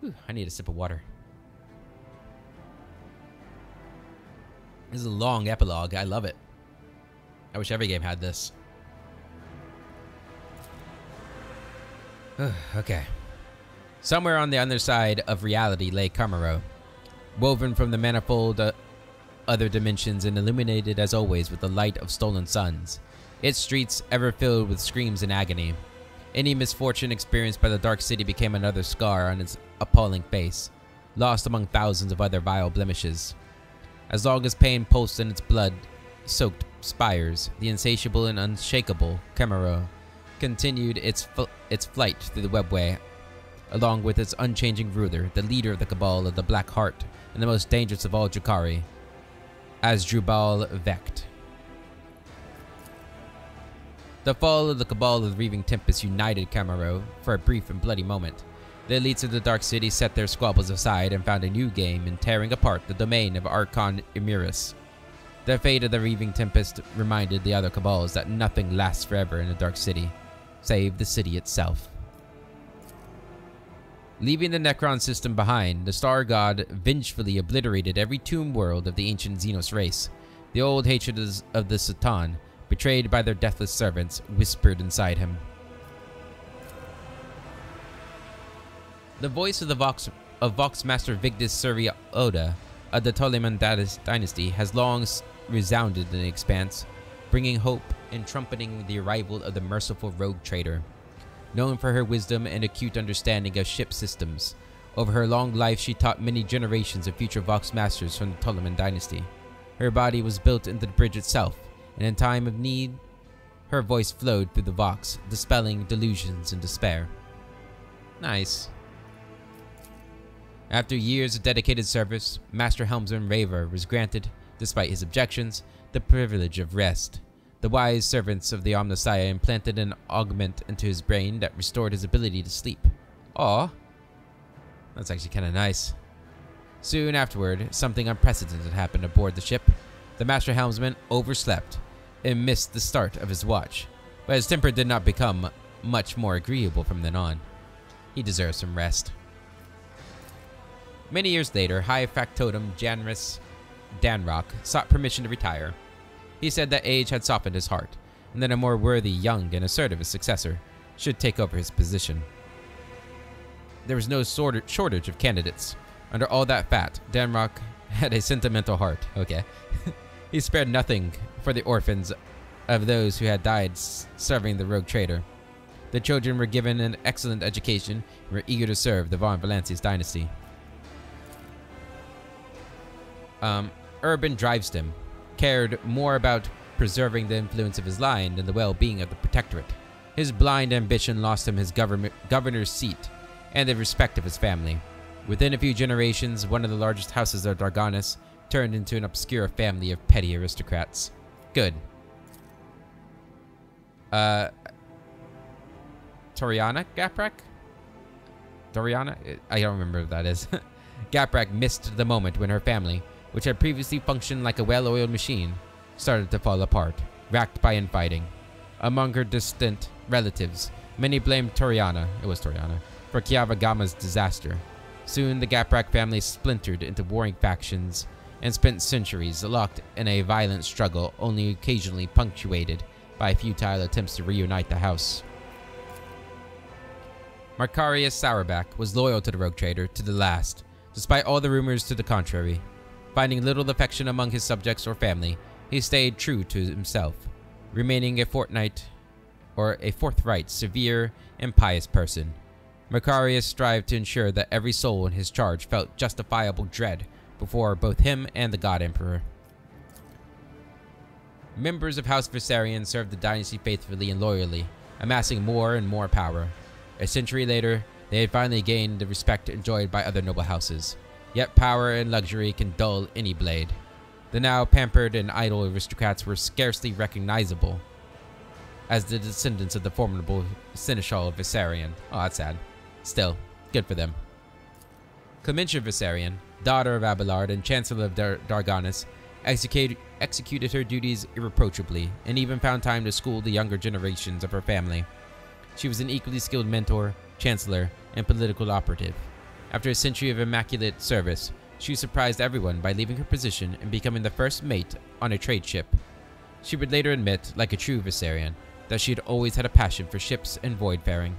Whew, I need a sip of water. This is a long epilogue. I love it. I wish every game had this. Okay. Somewhere on the other side of reality lay Kamaro, woven from the manifold other dimensions and illuminated as always with the light of stolen suns, its streets ever filled with screams and agony. Any misfortune experienced by the Dark City became another scar on its appalling face, lost among thousands of other vile blemishes. As long as pain pulsed in its blood-soaked spires, the insatiable and unshakable Chimera continued its flight through the webway, along with its unchanging ruler, the leader of the Cabal of the Black Heart, and the most dangerous of all Drukhari, Asdrubal Vect. The fall of the Cabal of the Reaving Tempest united Camaro for a brief and bloody moment. The elites of the Dark City set their squabbles aside and found a new game in tearing apart the domain of Archon Emyrus. The fate of the Reaving Tempest reminded the other Cabals that nothing lasts forever in the Dark City, save the city itself. Leaving the Necron system behind, the Star God vengefully obliterated every tomb world of the ancient Xenos race. The old hatred of the Satan, betrayed by their deathless servants, whispered inside him. The voice of the Voxmaster Vigdis Suri Oda of the Ptolemon dynasty has long resounded in the expanse, bringing hope and trumpeting the arrival of the merciful rogue trader. Known for her wisdom and acute understanding of ship systems, over her long life she taught many generations of future Voxmasters from the Ptolemon dynasty. Her body was built into the bridge itself, and in time of need, her voice flowed through the Vox, dispelling delusions and despair. Nice. After years of dedicated service, Master Helmsman Raver was granted, despite his objections, the privilege of rest. The wise servants of the Omnissiah implanted an augment into his brain that restored his ability to sleep. Aw. That's actually kind of nice. Soon afterward, something unprecedented happened aboard the ship. The Master Helmsman overslept and missed the start of his watch, but his temper did not become much more agreeable from then on. He deserved some rest. Many years later, High Factotum Janris Danrock sought permission to retire. He said that age had softened his heart, and that a more worthy, young, and assertive successor should take over his position. There was no shortage of candidates. Under all that fat, Danrock had a sentimental heart. Okay. He spared nothing for the orphans of those who had died serving the rogue trader. The children were given an excellent education and were eager to serve the Von Valancius dynasty. Urban Drivestem cared more about preserving the influence of his line than the well-being of the Protectorate. His blind ambition lost him his governor's seat and the respect of his family. Within a few generations, one of the largest houses of Darganis turned into an obscure family of petty aristocrats. Good. Toriana Gaprak? Toriana? I don't remember what that is. Gaprak missed the moment when her family, which had previously functioned like a well-oiled machine, started to fall apart, racked by infighting. Among her distant relatives, many blamed Toriana, for Kiavagama's disaster. Soon the Gaprak family splintered into warring factions and spent centuries locked in a violent struggle, only occasionally punctuated by futile attempts to reunite the house. Marcarius Sourback was loyal to the rogue trader to the last, despite all the rumors to the contrary. Finding little affection among his subjects or family, he stayed true to himself, remaining a forthright, severe, and pious person. Macarius strived to ensure that every soul in his charge felt justifiable dread before both him and the God Emperor. Members of House Viserion served the dynasty faithfully and loyally, amassing more and more power. A century later, they had finally gained the respect enjoyed by other noble houses. Yet power and luxury can dull any blade. The now pampered and idle aristocrats were scarcely recognizable as the descendants of the formidable Seneschal of Viserion. Oh, that's sad. Still, good for them. Clementia Viserion, daughter of Abelard and Chancellor of Darganis, executed her duties irreproachably and even found time to school the younger generations of her family. She was an equally skilled mentor, chancellor, and political operative. After a century of immaculate service, she surprised everyone by leaving her position and becoming the first mate on a trade ship. She would later admit, like a true Viserion, that she had always had a passion for ships and voidfaring.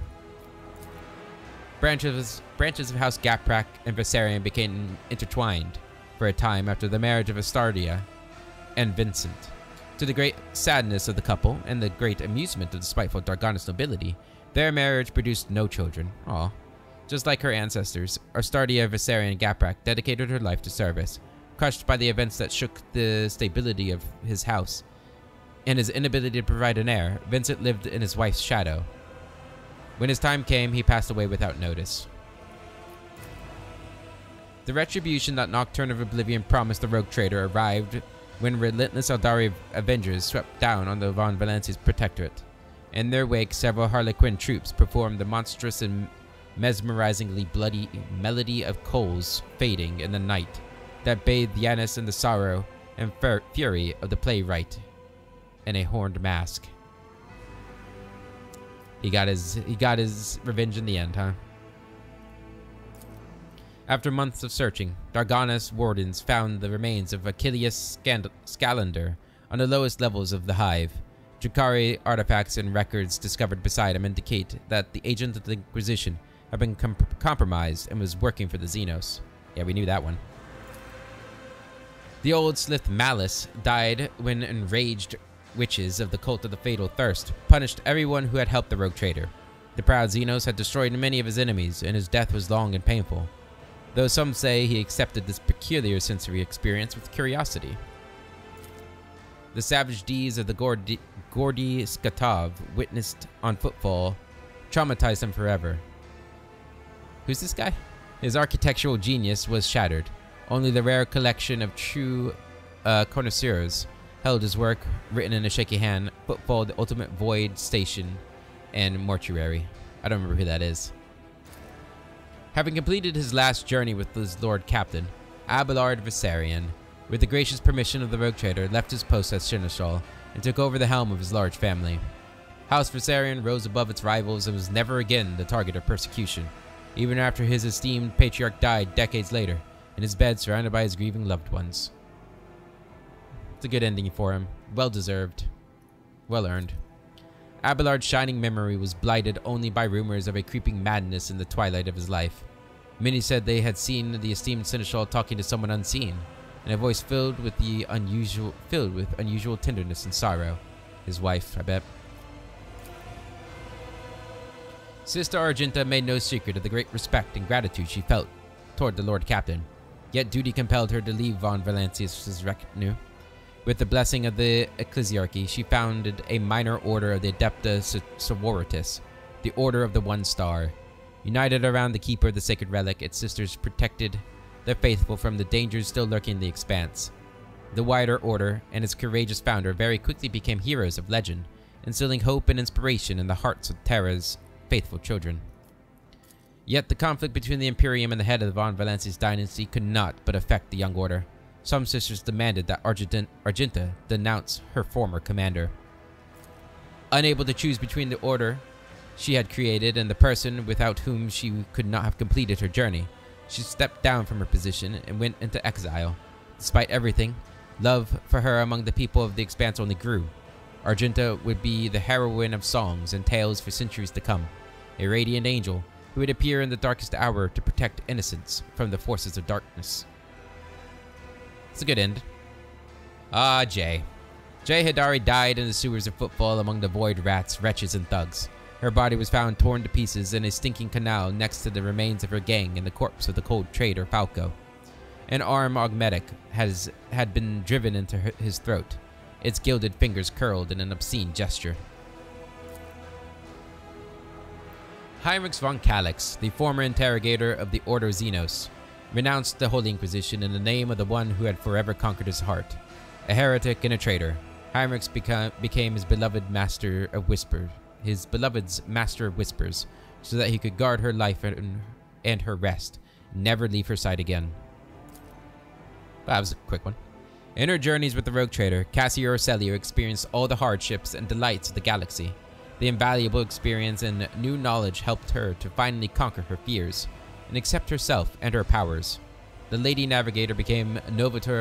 Branches of House Gaprak and Viserion became intertwined for a time after the marriage of Astardia and Vincent. To the great sadness of the couple and the great amusement of the spiteful Darganis nobility, Their marriage produced no children. Aw. Just like her ancestors, Astardia Viserion Gaprak dedicated her life to service. Crushed by the events that shook the stability of his house and his inability to provide an heir, Vincent lived in his wife's shadow. When his time came, he passed away without notice. The retribution that Nocturne of Oblivion promised the rogue trader arrived when relentless Eldari avengers swept down on the Von Valancia's protectorate. In their wake, several Harlequin troops performed the monstrous and mesmerizingly bloody melody of coals fading in the night that bathed Yanis in the sorrow and fury of the playwright in a horned mask. He got his revenge in the end, huh? After months of searching, Dargana's wardens found the remains of Achilles Scalander on the lowest levels of the hive. Drakari artifacts and records discovered beside him indicate that the agent of the Inquisition had been compromised and was working for the Xenos. Yeah, we knew that one. The old Slith Malice died when enraged witches of the Cult of the Fatal Thirst punished everyone who had helped the rogue trader. The proud Xenos had destroyed many of his enemies, and his death was long and painful, though some say he accepted this peculiar sensory experience with curiosity. The savage deeds of the Gordy Skatov, witnessed on footfall, traumatized him forever. Who's this guy? His architectural genius was shattered. Only the rare collection of true connoisseurs held his work, written in a shaky hand: Footfall, the Ultimate Void Station, and Mortuary. I don't remember who that is. Having completed his last journey with his Lord Captain, Abelard Viserion, with the gracious permission of the rogue trader, left his post as Seneschal and took over the helm of his large family. House Viserion rose above its rivals and was never again the target of persecution, even after his esteemed patriarch died decades later, in his bed surrounded by his grieving loved ones. It's a good ending for him. Well deserved. Well earned. Abelard's shining memory was blighted only by rumors of a creeping madness in the twilight of his life. Many said they had seen the esteemed Seneschal talking to someone unseen, and a voice filled with unusual tenderness and sorrow. His wife, I bet. Sister Argenta made no secret of the great respect and gratitude she felt toward the Lord Captain, yet duty compelled her to leave Von Valancia's retinue. With the blessing of the Ecclesiarchy, she founded a minor order of the Adepta Sororitas, the Order of the One Star. United around the keeper of the sacred relic, its sisters protected the faithful from the dangers still lurking in the expanse. The wider order and its courageous founder very quickly became heroes of legend, instilling hope and inspiration in the hearts of Terra's faithful children. Yet the conflict between the Imperium and the head of the Von Valancia's dynasty could not but affect the young order. Some sisters demanded that Argenta denounce her former commander. Unable to choose between the order she had created and the person without whom she could not have completed her journey, she stepped down from her position and went into exile. Despite everything, love for her among the people of the Expanse only grew. Argenta would be the heroine of songs and tales for centuries to come, a radiant angel who would appear in the darkest hour to protect innocence from the forces of darkness. It's a good end. Jay. Jay Hidari died in the sewers of Footfall among the void rats, wretches, and thugs. Her body was found torn to pieces in a stinking canal next to the remains of her gang and the corpse of the cold trader Falco. An arm augmetic had been driven into his throat, its gilded fingers curled in an obscene gesture. Heinrich von Calix, the former interrogator of the Order Xenos, renounced the Holy Inquisition in the name of the one who had forever conquered his heart. A heretic and a traitor, Heinrich became his beloved's master of whispers, so that he could guard her life and her rest, never leave her side again. That was a quick one. In her journeys with the rogue trader, Cassia Orselio experienced all the hardships and delights of the galaxy. The invaluable experience and new knowledge helped her to finally conquer her fears and accept herself and her powers. The Lady Navigator became a novator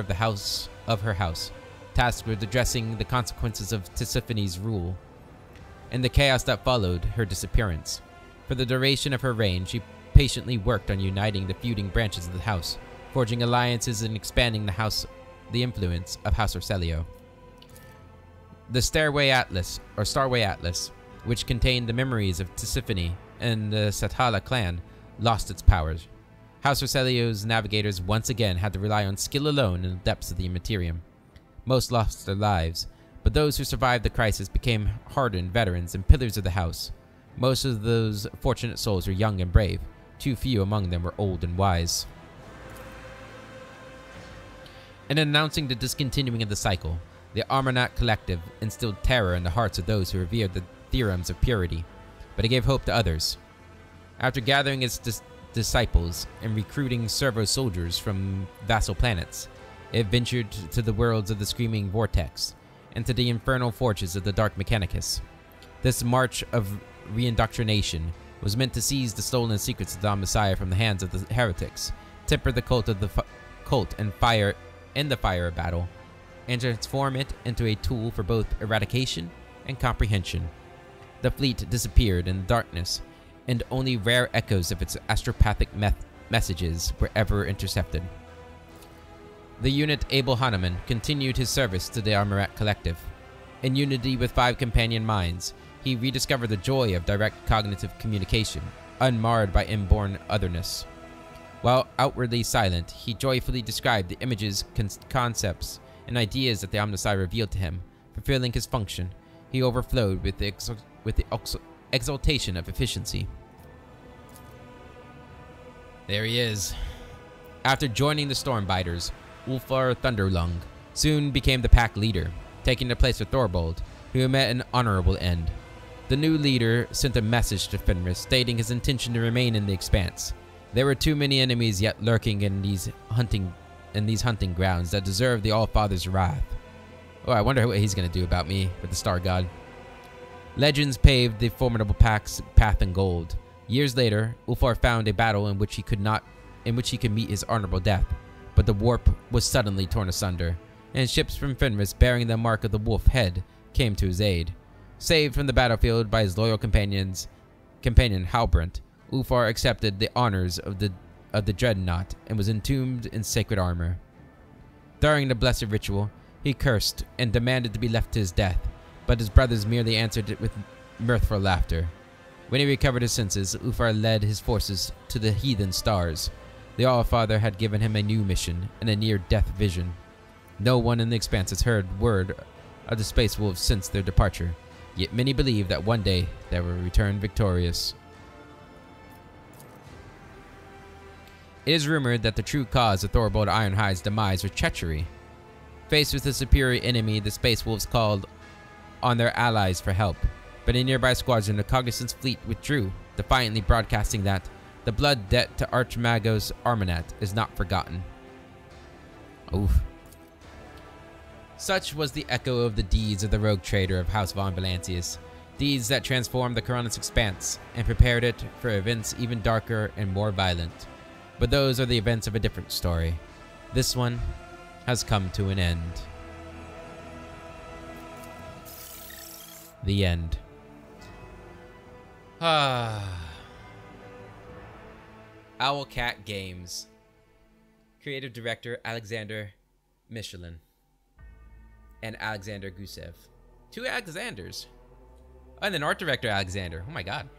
of her house, tasked with addressing the consequences of Tisiphane's rule and the chaos that followed her disappearance. For the duration of her reign, she patiently worked on uniting the feuding branches of the house, forging alliances and expanding the influence of House Orselio. The Starway Atlas, which contained the memories of Tisiphone and the Sathala clan, lost its powers. House Roselio's navigators once again had to rely on skill alone in the depths of the Immaterium. Most lost their lives, but those who survived the crisis became hardened veterans and pillars of the house. Most of those fortunate souls were young and brave. Too few among them were old and wise. In announcing the discontinuing of the cycle, the Armanat Collective instilled terror in the hearts of those who revered the theorems of purity, but it gave hope to others. After gathering its disciples and recruiting servo soldiers from vassal planets, it ventured to the worlds of the Screaming Vortex and to the infernal forges of the Dark Mechanicus. This march of reindoctrination was meant to seize the stolen secrets of the Messiah from the hands of the heretics, temper the cult of the cult and fire in the fire of battle, and transform it into a tool for both eradication and comprehension. The fleet disappeared in the darkness, and only rare echoes of its astropathic messages were ever intercepted. The unit Abel Hahnemann continued his service to the Armarat Collective. In unity with 5 companion minds, he rediscovered the joy of direct cognitive communication, unmarred by inborn otherness. While outwardly silent, he joyfully described the images, concepts, and ideas that the Omnissiah revealed to him. Fulfilling his function, he overflowed with the exaltation of efficiency. There he is. After joining the Stormbiters, Ulfar Thunderlung soon became the pack leader, taking the place of Thorbold, who met an honorable end. The new leader sent a message to Fenris stating his intention to remain in the Expanse. There were too many enemies yet lurking in these hunting grounds that deserve the All-Father's wrath. Oh, I wonder what he's going to do about me with the Star God. Legends paved the formidable pack's path in gold. Years later, Ulfar found a battle in which he could meet his honorable death, but the warp was suddenly torn asunder, and ships from Fenris bearing the mark of the wolf head came to his aid. Saved from the battlefield by his loyal companion Halbrand, Ulfar accepted the honors of the dreadnought and was entombed in sacred armor. During the blessed ritual, he cursed and demanded to be left to his death, but his brothers merely answered it with mirthful laughter. When he recovered his senses, Ulfar led his forces to the heathen stars. The All-Father had given him a new mission and a near-death vision. No one in the Expanse has heard word of the Space Wolves since their departure, yet many believe that one day they will return victorious. It is rumored that the true cause of Thorbold Ironhide's demise was treachery. Faced with a superior enemy, the Space Wolves called on their allies for help, but a nearby squadron of Cognizant's fleet withdrew, defiantly broadcasting that the blood debt to Archmagos Armanat is not forgotten. Oof. Such was the echo of the deeds of the rogue trader of House von Valancius, deeds that transformed the Coronis Expanse and prepared it for events even darker and more violent. But those are the events of a different story. This one has come to an end. The end. Owlcat Games. Creative director Alexander Michelin and Alexander Gusev. 2 Alexanders. Oh, and then art director Alexander. Oh my god.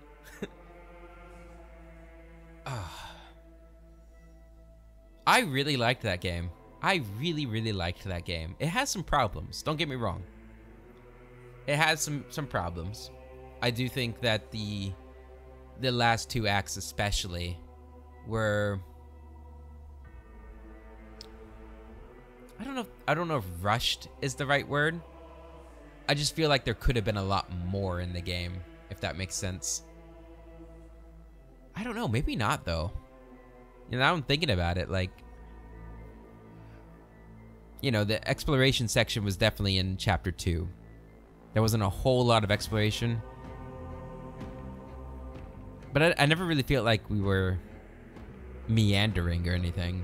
I really liked that game. I really liked that game. It has some problems. Don't get me wrong. It has some problems. I do think that the last 2 acts especially were, I don't know if rushed is the right word. I just feel like there could have been a lot more in the game, if that makes sense. I don't know, maybe not though. You know, now I'm thinking about it, like, you know, the exploration section was definitely in chapter 2. There wasn't a whole lot of exploration. But I never really felt like we were meandering or anything.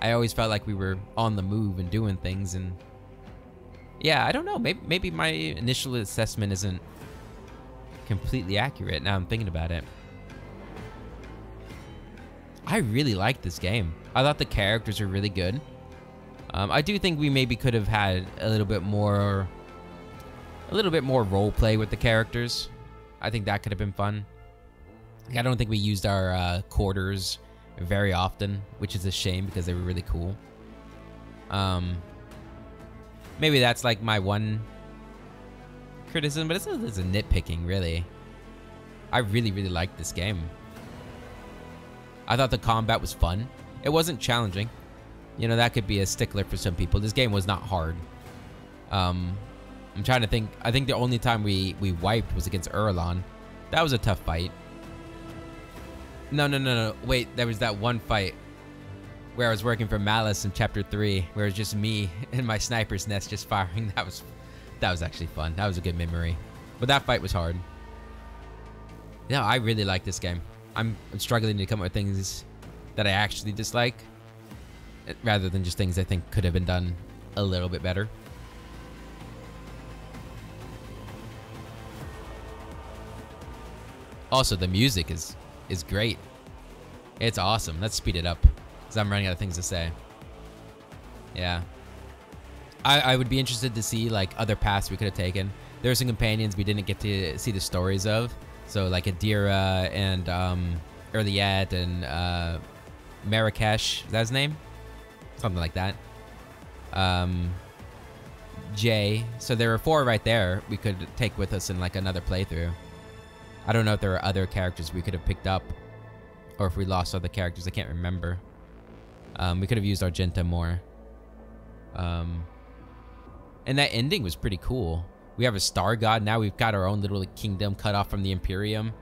I always felt like we were on the move and doing things, and yeah, I don't know, maybe my initial assessment isn't completely accurate now I'm thinking about it. I really liked this game. I thought the characters were really good. I do think we maybe could have had a little bit more role play with the characters. I think that could have been fun. I don't think we used our quarters very often, which is a shame because they were really cool. Maybe that's like my one criticism, but it's a nitpicking, really. I really, really liked this game. I thought the combat was fun. It wasn't challenging. You know, that could be a stickler for some people. This game was not hard. I'm trying to think. I think the only time we wiped was against Urlon. That was a tough fight. No. Wait, there was that one fight where I was working for Malice in Chapter 3, where it was just me in my sniper's nest just firing. That was actually fun. That was a good memory. But that fight was hard. Yeah, I really like this game. I'm struggling to come up with things that I actually dislike, rather than just things I think could have been done a little bit better. Also, the music is great. It's awesome. Let's speed it up, because I'm running out of things to say. Yeah. I would be interested to see like other paths we could have taken. There are some companions we didn't get to see the stories of. So like Adira and Erliet and Marrakesh. Is that his name? Something like that. Jay. So there were 4 right there we could take with us in like another playthrough. I don't know if there are other characters we could have picked up, or if we lost other characters. I can't remember. We could have used Argenta more. And that ending was pretty cool. We have a star god. Now we've got our own little kingdom cut off from the Imperium.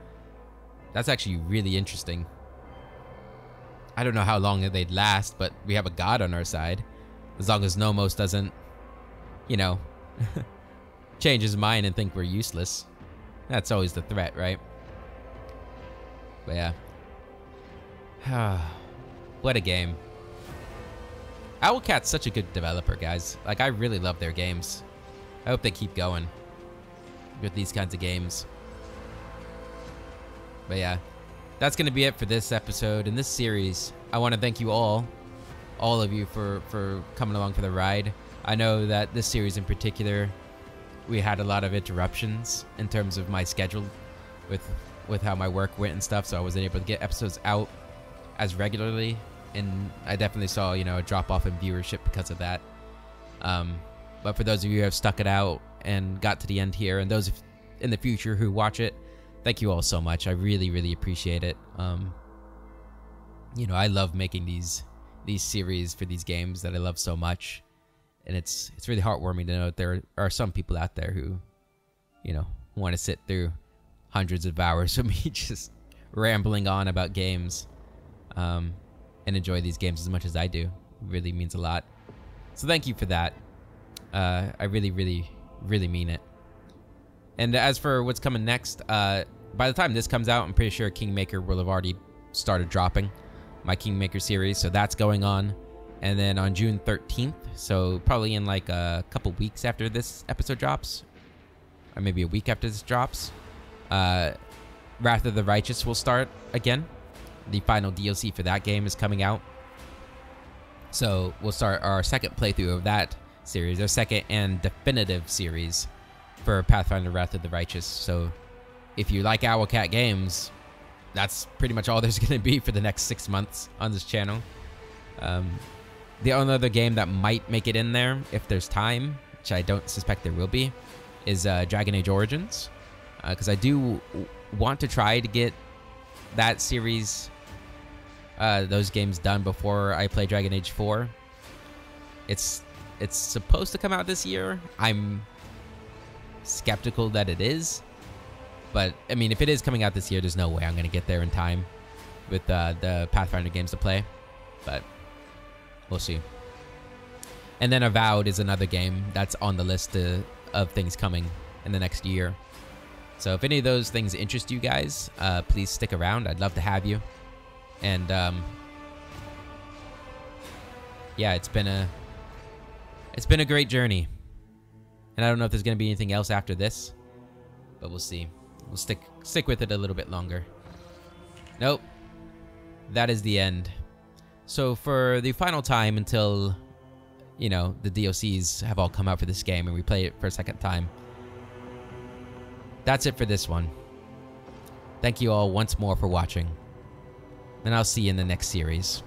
That's actually really interesting. I don't know how long they'd last, but we have a god on our side. As long as Nomos doesn't, you know, change his mind and think we're useless. That's always the threat, right? But yeah. What a game. Owlcat's such a good developer, guys. Like, I really love their games. I hope they keep going with these kinds of games. But yeah, that's going to be it for this episode and this series. I want to thank you all of you for coming along for the ride. I know that this series in particular, we had a lot of interruptions in terms of my schedule with how my work went and stuff, so I wasn't able to get episodes out as regularly, and I definitely saw, you know, a drop off in viewership because of that. But for those of you who have stuck it out and got to the end here, and those in the future who watch it, thank you all so much. I really, really appreciate it. You know, I love making these series for these games that I love so much, and it's really heartwarming to know that there are some people out there who, you know, want to sit through hundreds of hours of me just rambling on about games, and enjoy these games as much as I do. It really means a lot. So thank you for that. I really, really, really mean it. And as for what's coming next, by the time this comes out, I'm pretty sure Kingmaker will have already started dropping, my Kingmaker series, so that's going on. And then on June 13th, so probably in like a couple weeks after this episode drops, or maybe a week after this drops, Wrath of the Righteous will start again. The final DLC for that game is coming out. So we'll start our second playthrough of that series, our second and definitive series for Pathfinder Wrath of the Righteous. So if you like Owlcat games, that's pretty much all there's going to be for the next 6 months on this channel. The only other game that might make it in there, if there's time, which I don't suspect there will be, is Dragon Age Origins. Because I do want to try to get that series, those games done before I play Dragon Age 4. It's supposed to come out this year. I'm skeptical that it is. But, I mean, if it is coming out this year, there's no way I'm going to get there in time with the Pathfinder games to play. But we'll see. And then Avowed is another game that's on the list of things coming in the next year. So if any of those things interest you guys, please stick around. I'd love to have you. And yeah, it's been a great journey. And I don't know if there's going to be anything else after this, but we'll see. We'll stick with it a little bit longer. Nope. That is the end. So for the final time until, you know, the DLCs have all come out for this game and we play it for a second time, that's it for this one. Thank you all once more for watching. And I'll see you in the next series.